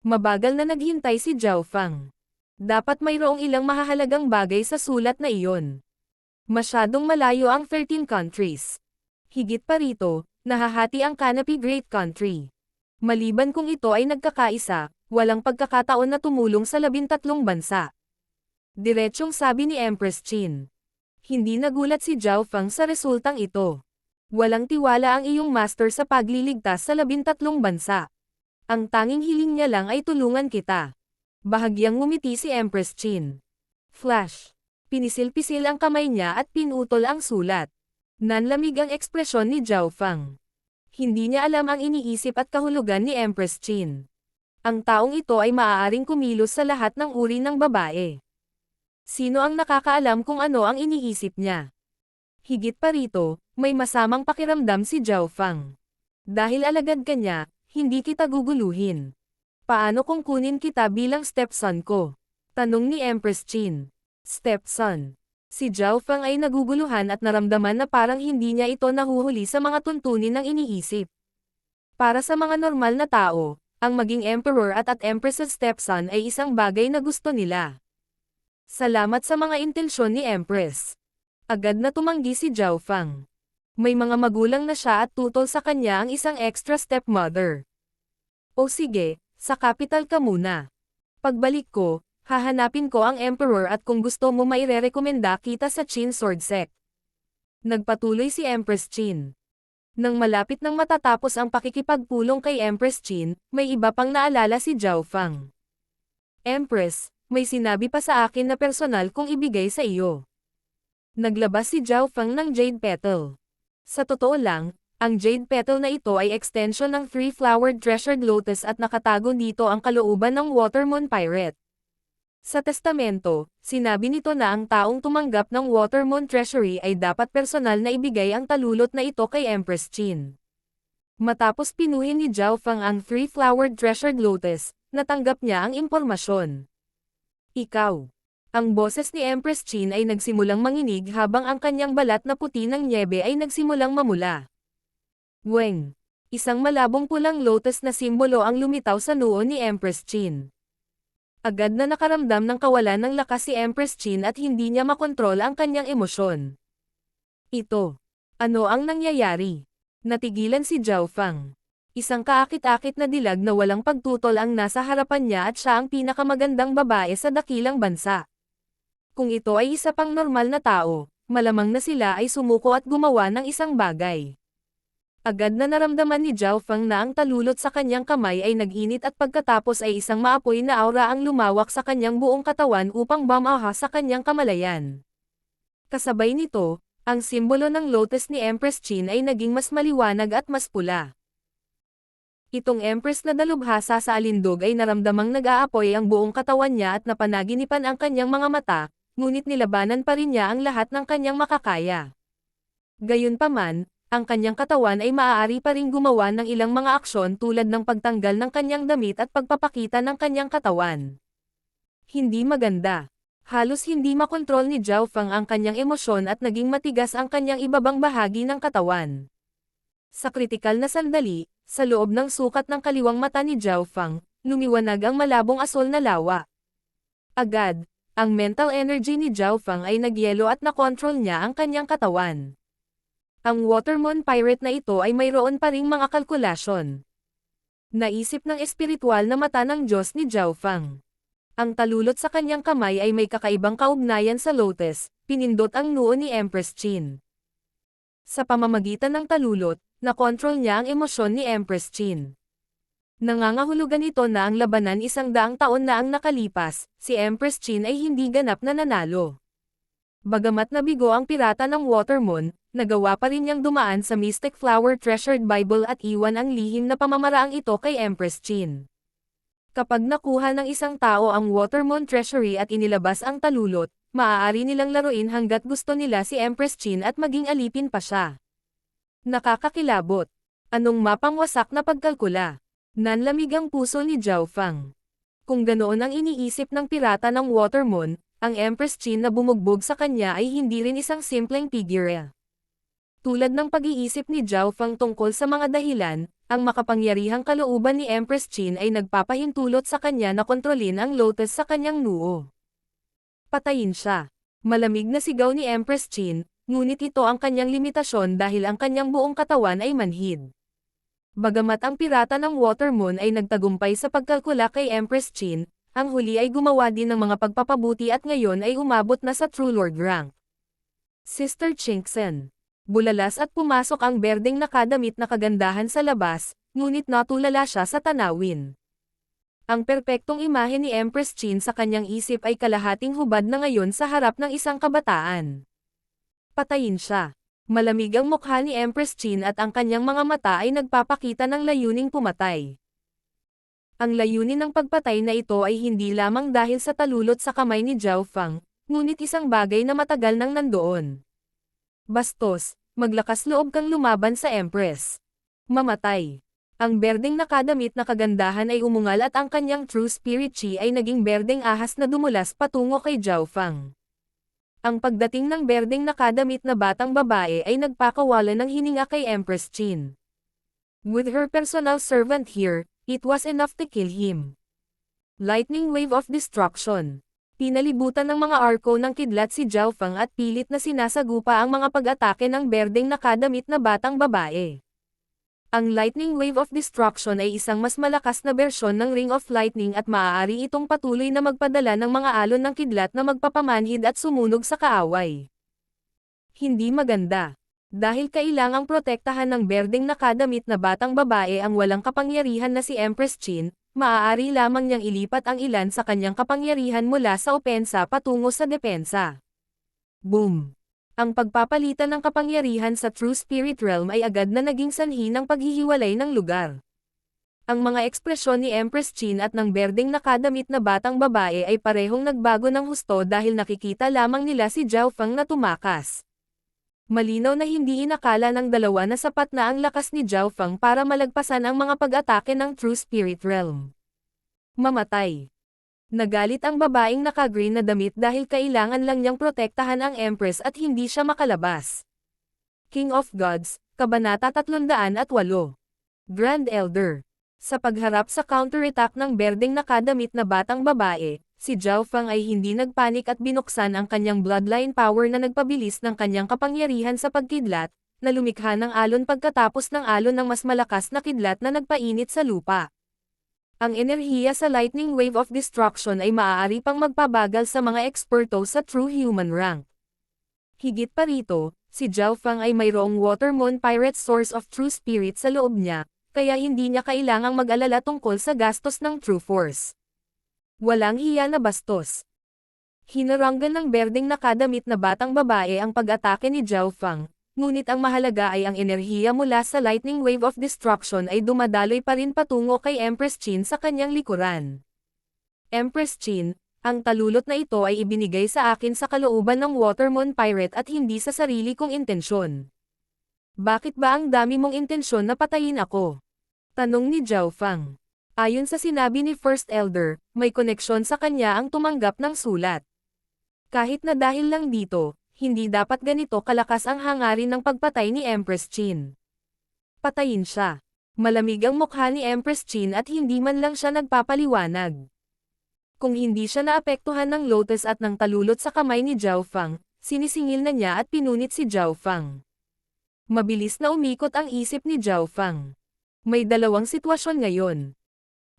Mabagal na naghintay si Zhao Feng. Dapat mayroong ilang mahahalagang bagay sa sulat na iyon. Masyadong malayo ang 13 countries. Higit pa rito, nahahati ang Canopy Great Country. Maliban kung ito ay nagkakaisa, walang pagkakataon na tumulong sa 13 bansa. Diretsyong sabi ni Empress Qin. Hindi nagulat si Zhao Feng sa resultang ito. Walang tiwala ang iyong master sa pagliligtas sa 13 bansa. Ang tanging hiling niya lang ay tulungan kita. Bahagyang ngumiti si Empress Qin. Flash. Pinisil-pisil ang kamay niya at pinutol ang sulat. Nanlamig ang ekspresyon ni Zhao Feng. Hindi niya alam ang iniisip at kahulugan ni Empress Qin. Ang taong ito ay maaaring kumilos sa lahat ng uri ng babae. Sino ang nakakaalam kung ano ang iniisip niya? Higit pa rito, may masamang pakiramdam si Zhao Feng. Dahil alagad ka niya, hindi kita guguluhin. Paano kung kunin kita bilang stepson ko? Tanong ni Empress Qin. Stepson. Si Zhao Feng ay naguguluhan at naramdaman na parang hindi niya ito nahuhuli sa mga tuntunin ng iniisip. Para sa mga normal na tao, ang maging emperor at empress's stepson ay isang bagay na gusto nila. Salamat sa mga intensyon ni Empress. Agad na tumanggi si Zhao Feng. May mga magulang na siya at tutol sa kanya ang isang extra stepmother. O sige, sa capital ka muna. Pagbalik ko, hahanapin ko ang Emperor at kung gusto mo mairerekomenda kita sa Qin Sword Sect. Nagpatuloy si Empress Qin. Nang malapit nang matatapos ang pakikipagpulong kay Empress Qin, may iba pang naalala si Zhao Feng. Empress, may sinabi pa sa akin na personal kong ibigay sa iyo. Naglabas si Zhao Feng ng jade petal. Sa totoo lang, ang jade petal na ito ay extension ng three-flowered treasured lotus at nakatago dito ang kalooban ng Watermoon Pirate. Sa testamento, sinabi nito na ang taong tumanggap ng Watermoon Treasury ay dapat personal na ibigay ang talulot na ito kay Empress Qin. Matapos pinuhin ni Zhao Feng ang three-flowered treasured lotus, natanggap niya ang impormasyon. Ikaw. Ang boses ni Empress Qin ay nagsimulang manginig habang ang kanyang balat na puti ng nyebe ay nagsimulang mamula. Weng. Isang malabong pulang lotus na simbolo ang lumitaw sa noo ni Empress Qin. Agad na nakaramdam ng kawalan ng lakas si Empress Qin at hindi niya makontrol ang kanyang emosyon. Ito. Ano ang nangyayari? Natigilan si Zhao Feng. Isang kaakit-akit na dilag na walang pagtutol ang nasa harapan niya at siya ang pinakamagandang babae sa dakilang bansa. Kung ito ay isa pang normal na tao, malamang na sila ay sumuko at gumawa ng isang bagay. Agad na naramdaman ni Zhao Feng na ang talulot sa kanyang kamay ay nag-init at pagkatapos ay isang maapoy na aura ang lumawak sa kanyang buong katawan upang bumaha sa kanyang kamalayan. Kasabay nito, ang simbolo ng lotus ni Empress Qin ay naging mas maliwanag at mas pula. Itong Empress na dalubhasa sa alindog ay naramdamang nag-aapoy ang buong katawan niya at napanaginipan ang kanyang mga mata, ngunit nilabanan pa rin niya ang lahat ng kanyang makakaya. Gayunpaman, ang kanyang katawan ay maaari pa ring gumawa ng ilang mga aksyon tulad ng pagtanggal ng kanyang damit at pagpapakita ng kanyang katawan. Hindi maganda. Halos hindi makontrol ni Zhao Feng ang kanyang emosyon at naging matigas ang kanyang ibabang bahagi ng katawan. Sa kritikal na sandali, sa loob ng sukat ng kaliwang mata ni Zhao Feng, lumiwanag ang malabong asul na lawa. Agad, ang mental energy ni Zhao Feng ay nagyelo at nakontrol niya ang kanyang katawan. Ang Watermoon Pirate na ito ay mayroon pa ring mga kalkulasyon. Naisip ng espiritual na mata ng Diyos ni Zhao Feng. Ang talulot sa kanyang kamay ay may kakaibang kaugnayan sa lotus, pinindot ang noo ni Empress Qin. Sa pamamagitan ng talulot, nakontrol niya ang emosyon ni Empress Qin. Nangangahulugan ito na ang labanan 100 taon na ang nakalipas, si Empress Qin ay hindi ganap na nanalo. Bagamat nabigo ang pirata ng Watermoon, nagawa pa rin niyang dumaan sa Mystic Flower Treasured Bible at iwan ang lihim na pamamaraang ito kay Empress Qin. Kapag nakuha ng isang tao ang Watermoon Treasury at inilabas ang talulot, maaari nilang laruin hanggat gusto nila si Empress Qin at maging alipin pa siya. Nakakakilabot. Anong mapangwasak na pagkalkula? Nanlamig ang puso ni Zhao Feng. Kung ganoon ang iniisip ng pirata ng Watermoon, ang Empress Qin na bumugbog sa kanya ay hindi rin isang simpleng figure. Tulad ng pag-iisip ni Zhao Feng tungkol sa mga dahilan, ang makapangyarihang kalooban ni Empress Qin ay nagpapahintulot sa kanya na kontrolin ang lotus sa kanyang noo. Patayin siya. Malamig na sigaw ni Empress Qin, ngunit ito ang kanyang limitasyon dahil ang kanyang buong katawan ay manhid. Bagamat ang pirata ng Watermoon ay nagtagumpay sa pagkalkula kay Empress Qin, ang huli ay gumawa din ng mga pagpapabuti at ngayon ay umabot na sa True Lord rank. Sister Chingsen. Bulalas at pumasok ang berdeng nakadamit na kagandahan sa labas, ngunit natulala siya sa tanawin. Ang perpektong imahe ni Empress Qin sa kanyang isip ay kalahating hubad na ngayon sa harap ng isang kabataan. Patayin siya. Malamig ang mukha ni Empress Qin at ang kanyang mga mata ay nagpapakita ng layuning pumatay. Ang layunin ng pagpatay na ito ay hindi lamang dahil sa talulot sa kamay ni Zhao Feng, ngunit isang bagay na matagal nang nandoon. Bastos, maglakas loob kang lumaban sa Empress. Mamatay. Ang berdeng nakadamit na kagandahan ay umungal at ang kanyang True Spirit Chi ay naging berdeng ahas na dumulas patungo kay Zhao Feng. Ang pagdating ng berdeng nakadamit na batang babae ay nagpakawala ng hininga kay Empress Qin. With her personal servant here, it was enough to kill him. Lightning Wave of Destruction. Pinalibutan ng mga arko ng kidlat si Zhao Feng at pilit na sinasagupa ang mga pag-atake ng berdeng nakadamit na batang babae. Ang Lightning Wave of Destruction ay isang mas malakas na bersyon ng Ring of Lightning at maaari itong patuloy na magpadala ng mga alon ng kidlat na magpapamanhid at sumunog sa kaaway. Hindi maganda. Dahil kailangang protektahan ng berdeng nakadamit na batang babae ang walang kapangyarihan na si Empress Qin, maaari lamang niyang ilipat ang ilan sa kanyang kapangyarihan mula sa opensa patungo sa depensa. Boom! Ang pagpapalitan ng kapangyarihan sa True Spirit Realm ay agad na naging sanhi ng paghihiwalay ng lugar. Ang mga ekspresyon ni Empress Qin at ng berdeng nakadamit na batang babae ay parehong nagbago ng husto dahil nakikita lamang nila si Zhao Feng na tumakas. Malinaw na hindi inakala ng dalawa na sapat na ang lakas ni Zhao Feng para malagpasan ang mga pag-atake ng True Spirit Realm. Mamatay. Nagalit ang babaeng naka-green na damit dahil kailangan lang niyang protektahan ang Empress at hindi siya makalabas. King of Gods, Kabanata 308. Grand Elder. Sa pagharap sa counterattack ng berdeng nakadamit na batang babae, si Zhao Feng ay hindi nagpanik at binuksan ang kanyang bloodline power na nagpabilis ng kanyang kapangyarihan sa pagkidlat, na lumikha ng alon pagkatapos ng alon ng mas malakas na kidlat na nagpainit sa lupa. Ang enerhiya sa Lightning Wave of Destruction ay maaari pang magpabagal sa mga eksperto sa True Human rank. Higit pa rito, si Zhao Feng ay mayroong Watermoon Pirate Source of True Spirit sa loob niya, kaya hindi niya kailangang mag-alala tungkol sa gastos ng True Force. Walang hiya na bastos. Hinaranggan ng berdeng nakadamit na batang babae ang pag-atake ni Zhao Feng, ngunit ang mahalaga ay ang enerhiya mula sa Lightning Wave of Destruction ay dumadaloy pa rin patungo kay Empress Qin sa kanyang likuran. Empress Qin, ang talulot na ito ay ibinigay sa akin sa kalooban ng Watermoon Pirate at hindi sa sarili kong intensyon. Bakit ba ang dami mong intensyon na patayin ako? Tanong ni Zhao Feng. Ayon sa sinabi ni First Elder, may koneksyon sa kanya ang tumanggap ng sulat. Kahit na dahil lang dito, hindi dapat ganito kalakas ang hangarin ng pagpatay ni Empress Qin. Patayin siya. Malamig ang mukha ni Empress Qin at hindi man lang siya nagpapaliwanag. Kung hindi siya naapektuhan ng lotus at ng talulot sa kamay ni Zhao Feng, sinisingil na niya at pinunit si Zhao Feng. Mabilis na umikot ang isip ni Zhao Feng. May dalawang sitwasyon ngayon.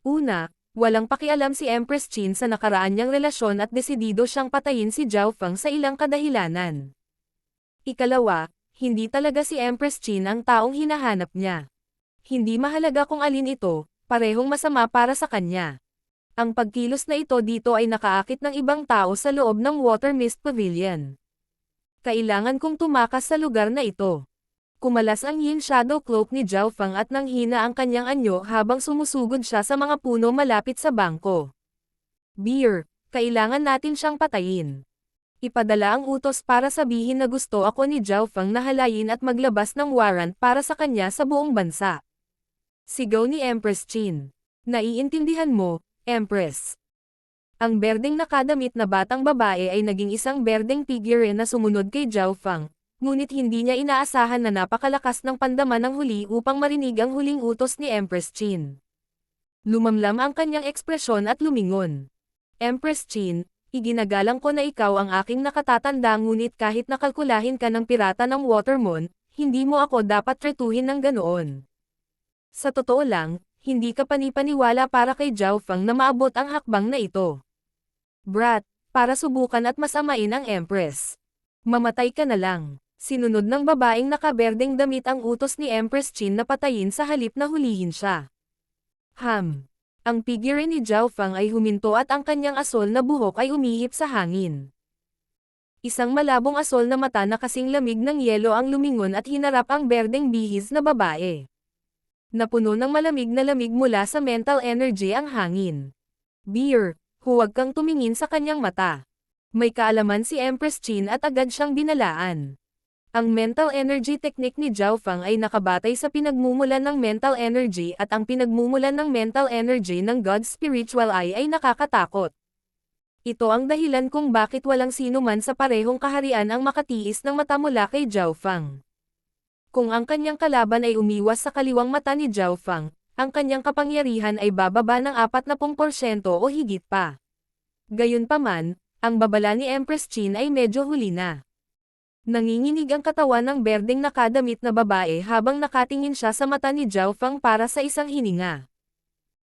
Una, walang pakialam si Empress Qin sa nakaraan niyang relasyon at desidido siyang patayin si Zhao Feng sa ilang kadahilanan. Ikalawa, hindi talaga si Empress Qin ang taong hinahanap niya. Hindi mahalaga kung alin ito, parehong masama para sa kanya. Ang pagkilos na ito dito ay nakaakit ng ibang tao sa loob ng Water Mist Pavilion. Kailangan kong tumakas sa lugar na ito. Kumalas ang Yin Shadow Cloak ni Zhao Feng at nanghina ang kanyang anyo habang sumusugod siya sa mga puno malapit sa bangko. Beer, kailangan natin siyang patayin. Ipadala ang utos para sabihin na gusto ako ni Zhao Feng na halayin at maglabas ng warrant para sa kanya sa buong bansa. Sigaw ni Empress Qin. Naiintindihan mo, Empress. Ang berdeng nakadamit na batang babae ay naging isang berdeng figure na sumunod kay Zhao Feng. Ngunit hindi niya inaasahan na napakalakas ng pandaman ng huli upang marinig ang huling utos ni Empress Qin. Lumamlam ang kanyang ekspresyon at lumingon. Empress Qin, iginagalang ko na ikaw ang aking nakatatanda ngunit kahit nakalkulahin ka ng pirata ng Watermoon, hindi mo ako dapat tretuhin ng ganoon. Sa totoo lang, hindi ka panipaniwala para kay Zhao Feng na maabot ang hakbang na ito. Brat, para subukan at masamain ang Empress. Mamatay ka na lang. Sinunod ng babaeng nakaberdeng damit ang utos ni Empress Qin na patayin sa halip na hulihin siya. Ang figure ni Zhao Feng ay huminto at ang kanyang asol na buhok ay umihip sa hangin. Isang malabong asol na mata na kasing lamig ng yelo ang lumingon at hinarap ang berdeng bihis na babae. Napuno ng malamig na lamig mula sa mental energy ang hangin. Beer, huwag kang tumingin sa kanyang mata. May kaalaman si Empress Qin at agad siyang binalaan. Ang mental energy technique ni Zhao Feng ay nakabatay sa pinagmumulan ng mental energy at ang pinagmumulan ng mental energy ng God's Spiritual Eye ay nakakatakot. Ito ang dahilan kung bakit walang sino man sa parehong kaharian ang makatiis ng mata mula kay Zhao Feng. Kung ang kanyang kalaban ay umiwas sa kaliwang mata ni Zhao Feng, ang kanyang kapangyarihan ay bababa ng 40% o higit pa. Gayunpaman, ang babala ni Empress Qin ay medyo huli na. Nanginginig ang katawan ng berdeng nakadamit na babae habang nakatingin siya sa mata ni Zhao Feng para sa isang hininga.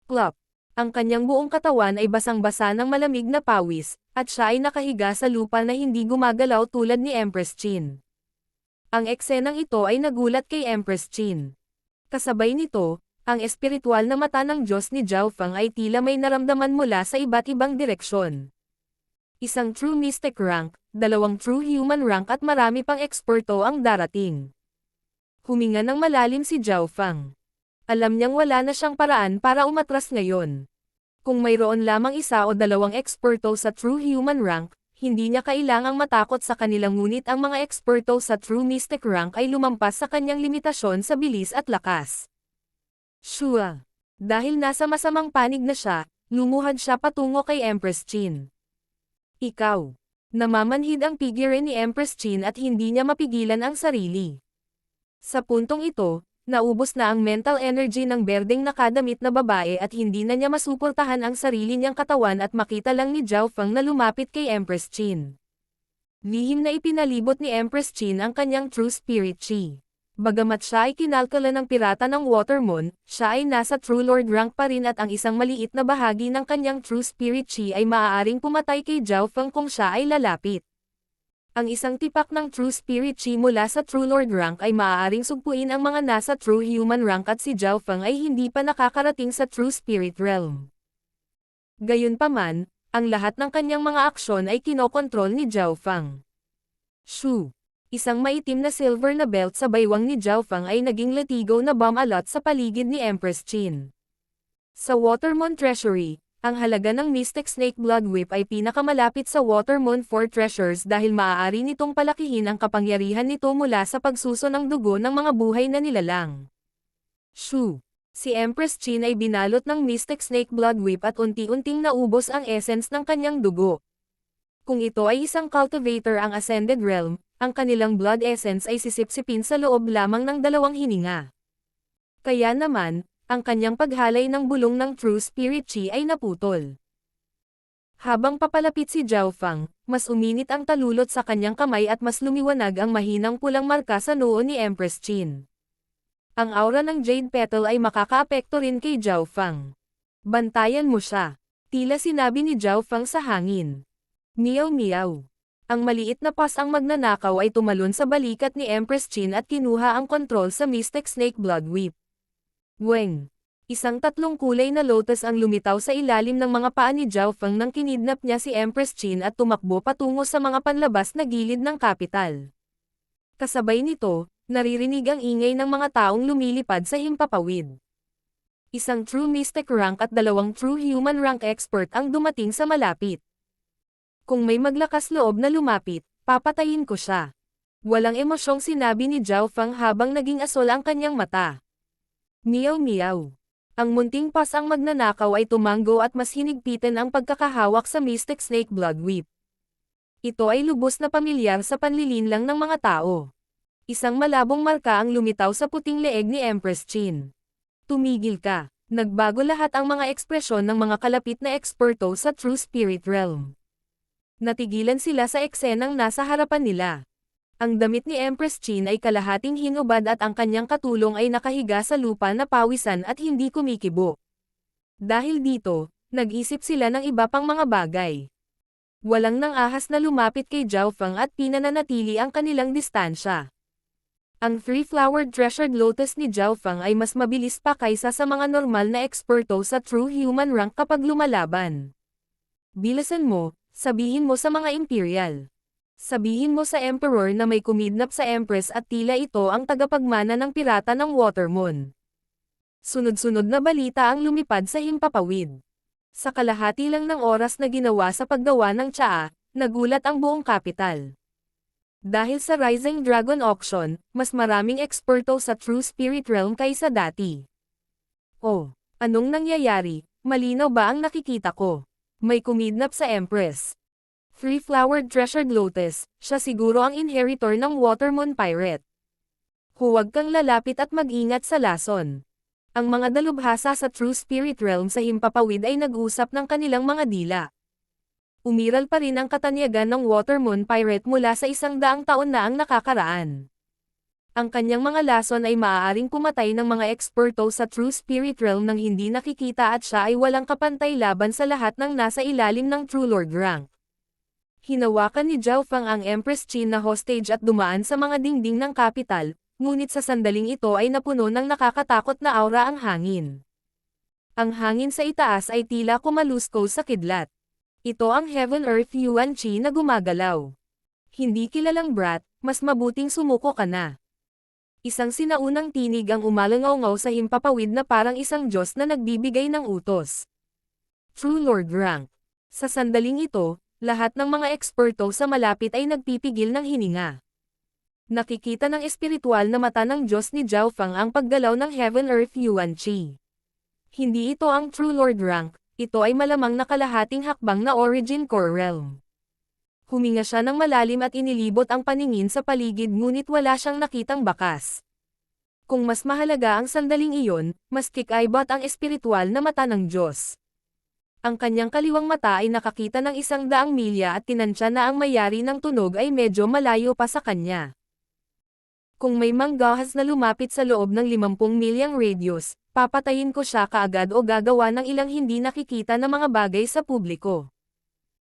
Plop! Ang kanyang buong katawan ay basang-basa ng malamig na pawis, at siya ay nakahiga sa lupa na hindi gumagalaw tulad ni Empress Qin. Ang eksenang ito ay nagulat kay Empress Qin. Kasabay nito, ang espiritual na mata ng Diyos ni Zhao Feng ay tila may naramdaman mula sa iba't ibang direksyon. Isang true mystic rank, 2 true human rank at marami pang eksperto ang darating. Huminga ng malalim si Zhao Feng. Alam niyang wala na siyang paraan para umatras ngayon. Kung mayroon lamang isa o dalawang eksperto sa True Human rank, hindi niya kailangang matakot sa kanilang, ngunit ang mga eksperto sa True Mystic rank ay lumampas sa kanyang limitasyon sa bilis at lakas. Shua. Dahil nasa masamang panig na siya, lumuhad siya patungo kay Empress Qin. Ikaw. Namamanhid ang figure ni Empress Qin at hindi niya mapigilan ang sarili. Sa puntong ito, naubos na ang mental energy ng berdeng nakadamit na babae at hindi na niya masuportahan ang sarili niyang katawan at makita lang ni Zhao Feng na lumapit kay Empress Qin. Lihim na ipinalibot ni Empress Qin ang kanyang True Spirit Chi. Bagamat siya ay kinalkala ng pirata ng Watermoon, siya ay nasa True Lord rank pa rin at ang isang maliit na bahagi ng kanyang True Spirit Chi ay maaaring pumatay kay Zhao Feng kung siya ay lalapit. Ang isang tipak ng True Spirit Chi mula sa True Lord rank ay maaaring sugpuin ang mga nasa True Human rank at si Zhao Feng ay hindi pa nakakarating sa True Spirit realm. Gayunpaman, ang lahat ng kanyang mga aksyon ay kinokontrol ni Zhao Feng. Shu. Isang maitim na silver na belt sa baywang ni Zhao Feng ay naging latigo na bomb alot sa paligid ni Empress Qin. Sa Watermoon Treasury, ang halaga ng Mystic Snake Blood Whip ay pinakamalapit sa Watermoon 4 Treasures dahil maaari nitong palakihin ang kapangyarihan nito mula sa pagsuso ng dugo ng mga buhay na nilalang. Shu. Si Empress Qin ay binalot ng Mystic Snake Blood Whip at unti-unting naubos ang essence ng kanyang dugo. Kung ito ay isang cultivator ang Ascended Realm, ang kanilang blood essence ay sisipsipin sa loob lamang ng 2 hininga. Kaya naman, ang kanyang paghalay ng bulong ng True Spirit Chi ay naputol. Habang papalapit si Zhao Feng, mas uminit ang talulot sa kanyang kamay at mas lumiwanag ang mahinang pulang marka sa noo ni Empress Qin. Ang aura ng Jade Petal ay makakaapekto rin kay Zhao Feng. Bantayan mo siya. Tila sinabi ni Zhao Feng sa hangin. Meow meow. Ang maliit na pas ang magnanakaw ay tumalon sa balikat ni Empress Qin at kinuha ang kontrol sa Mystic Snake Blood Whip. Weng. Isang 3 kulay na lotus ang lumitaw sa ilalim ng mga paa ni Zhao Feng nang kinidnap niya si Empress Qin at tumakbo patungo sa mga panlabas na gilid ng kapital. Kasabay nito, naririnig ang ingay ng mga taong lumilipad sa himpapawid. Isang True Mystic rank at 2 True Human rank expert ang dumating sa malapit. Kung may maglakas loob na lumapit, papatayin ko siya. Walang emosyong sinabi ni Zhao Feng habang naging asol ang kanyang mata. Meow meow. Ang munting pas ang magnanakaw ay tumanggo at mas hinigpitan ang pagkakahawak sa Mystic Snake Blood Whip. Ito ay lubos na pamilyar sa panlilinlang ng mga tao. Isang malabong marka ang lumitaw sa puting leeg ni Empress Qin. Tumigil ka. Nagbago lahat ang mga ekspresyon ng mga kalapit na eksperto sa True Spirit Realm. Natigilan sila sa eksenang nasa harapan nila. Ang damit ni Empress Qin ay kalahating hinubad at ang kanyang katulong ay nakahiga sa lupa na pawisan at hindi kumikibo. Dahil dito, nag-isip sila ng iba pang mga bagay. Walang nang ahas na lumapit kay Zhao Feng at pinananatili ang kanilang distansya. Ang 3-flowered treasured lotus ni Zhao Feng ay mas mabilis pa kaysa sa mga normal na eksperto sa True Human rank kapag lumalaban. Bilisan mo. Sabihin mo sa mga Imperial. Sabihin mo sa Emperor na may kumidnap sa Empress at tila ito ang tagapagmana ng pirata ng Watermoon. Sunod-sunod na balita ang lumipad sa himpapawid. Sa kalahati lang ng oras na ginawa sa paggawa ng tsaa, nagulat ang buong kapital. Dahil sa Rising Dragon Auction, mas maraming eksperto sa True Spirit Realm kaysa dati. Oh, anong nangyayari? Malinaw ba ang nakikita ko? May kumidnap sa Empress. 3-flowered treasured lotus, siya siguro ang inheritor ng Watermoon Pirate. Huwag kang lalapit at mag-ingat sa lason. Ang mga dalubhasa sa True Spirit Realm sa himpapawid ay nag-usap ng kanilang mga dila. Umiral pa rin ang katanyagan ng Watermoon Pirate mula sa 100 taon na ang nakakaraan. Ang kanyang mga lason ay maaaring pumatay ng mga eksperto sa True Spirit Realm nang hindi nakikita at siya ay walang kapantay laban sa lahat ng nasa ilalim ng True Lord rank. Hinawakan ni Zhao Feng ang Empress Qin na hostage at dumaan sa mga dingding ng kapital, ngunit sa sandaling ito ay napuno ng nakakatakot na aura ang hangin. Ang hangin sa itaas ay tila kumalusko sa kidlat. Ito ang Heaven Earth Yuan Qi na gumagalaw. Hindi kilalang brat, mas mabuting sumuko ka na. Isang sinaunang tinig ang umalangaw sa himpapawid na parang isang Diyos na nagbibigay ng utos. True Lord rank. Sa sandaling ito, lahat ng mga eksperto sa malapit ay nagpipigil ng hininga. Nakikita ng espiritual na mata ng Diyos ni Zhao Fang ang paggalaw ng Heaven Earth Yuan Qi. Hindi ito ang True Lord rank, ito ay malamang na kalahating hakbang na Origin Core Realm. Huminga siya ng malalim at inilibot ang paningin sa paligid ngunit wala siyang nakitang bakas. Kung mas mahalaga ang sandaling iyon, mas kikaibot ang espiritual na mata ng Diyos. Ang kanyang kaliwang mata ay nakakita ng 100 milya at tinansya na ang mayari ng tunog ay medyo malayo pa sa kanya. Kung may manggahas na lumapit sa loob ng 50 milyang radius, papatayin ko siya kaagad o gagawa ng ilang hindi nakikita na mga bagay sa publiko.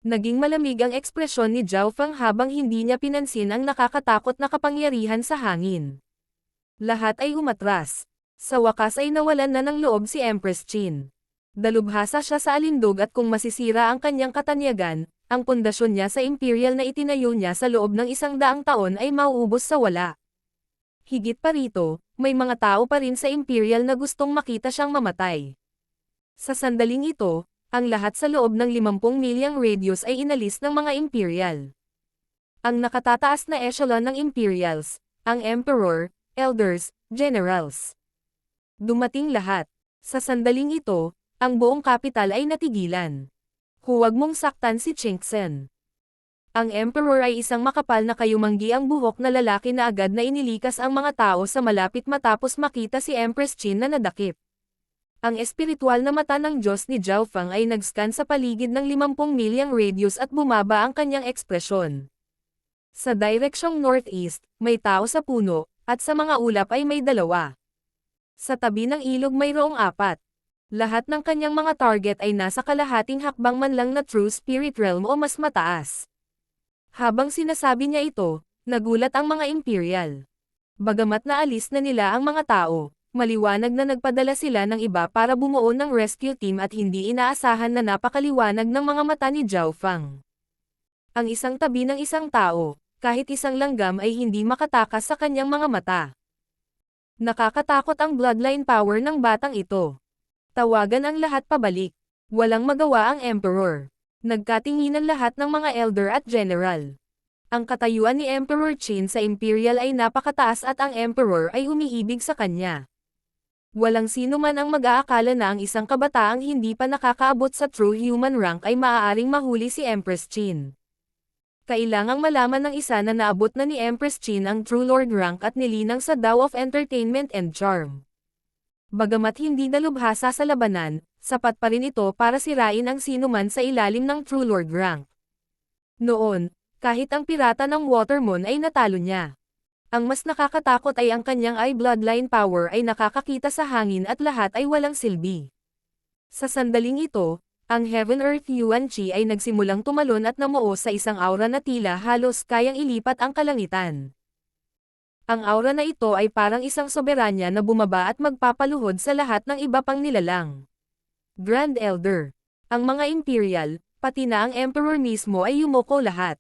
Naging malamig ang ekspresyon ni Zhao Fang habang hindi niya pinansin ang nakakatakot na kapangyarihan sa hangin. Lahat ay umatras. Sa wakas ay nawalan na ng loob si Empress Qin. Dalubhasa siya sa alindog at kung masisira ang kanyang katanyagan, ang pundasyon niya sa imperial na itinayo niya sa loob ng 100 taon ay mauubos sa wala. Higit pa rito, may mga tao pa rin sa imperial na gustong makita siyang mamatay. Sa sandaling ito, ang lahat sa loob ng 50 milyang radius ay inalis ng mga imperial. Ang nakatataas na echelon ng imperials, ang emperor, elders, generals. Dumating lahat. Sa sandaling ito, ang buong kapital ay natigilan. Huwag mong saktan si Chingsen. Ang emperor ay isang makapal na kayumanggi ang buhok na lalaki na agad na inilikas ang mga tao sa malapit matapos makita si Empress Qin na nadakip. Ang espiritual na mata ng Diyos ni Zhao Fang ay nag-scan sa paligid ng 50 milyang radius at bumaba ang kanyang ekspresyon. Sa direksyong northeast, may tao sa puno, at sa mga ulap ay may 2. Sa tabi ng ilog mayroong 4. Lahat ng kanyang mga target ay nasa kalahating hakbang man lang na True Spirit Realm o mas mataas. Habang sinasabi niya ito, nagulat ang mga imperial. Bagamat naalis na nila ang mga tao, maliwanag na nagpadala sila ng iba para bumuo ng rescue team at hindi inaasahan na napakaliwanag ng mga mata ni Zhao Fang. Ang isang tabi ng isang tao, kahit isang langgam ay hindi makatakas sa kanyang mga mata. Nakakatakot ang bloodline power ng batang ito. Tawagan ang lahat pabalik. Walang magawa ang emperor. Nagkatinginan lahat ng mga elder at general. Ang katayuan ni Emperor Qin sa imperial ay napakataas at ang emperor ay umiibig sa kanya. Walang sino man ang mag-aakala na ang isang kabataang hindi pa nakakaabot sa true human rank ay maaaring mahuli si Empress Qin. Kailangang malaman ng isa na naabot na ni Empress Qin ang True Lord rank at nilinang sa Tao of Entertainment and Charm. Bagamat hindi dalubhasa sa labanan, sapat pa rin ito para sirain ang sinuman sa ilalim ng True Lord rank. Noon, kahit ang pirata ng Watermoon ay natalo niya. Ang mas nakakatakot ay ang kanyang bloodline power ay nakakakita sa hangin at lahat ay walang silbi. Sa sandaling ito, ang Heaven Earth Yuan Qi ay nagsimulang tumalon at namuo sa isang aura na tila halos kayang ilipat ang kalangitan. Ang aura na ito ay parang isang soberanya na bumaba at magpapaluhod sa lahat ng iba pang nilalang. Grand Elder. Ang mga imperial, pati na ang emperor mismo ay yumuko lahat.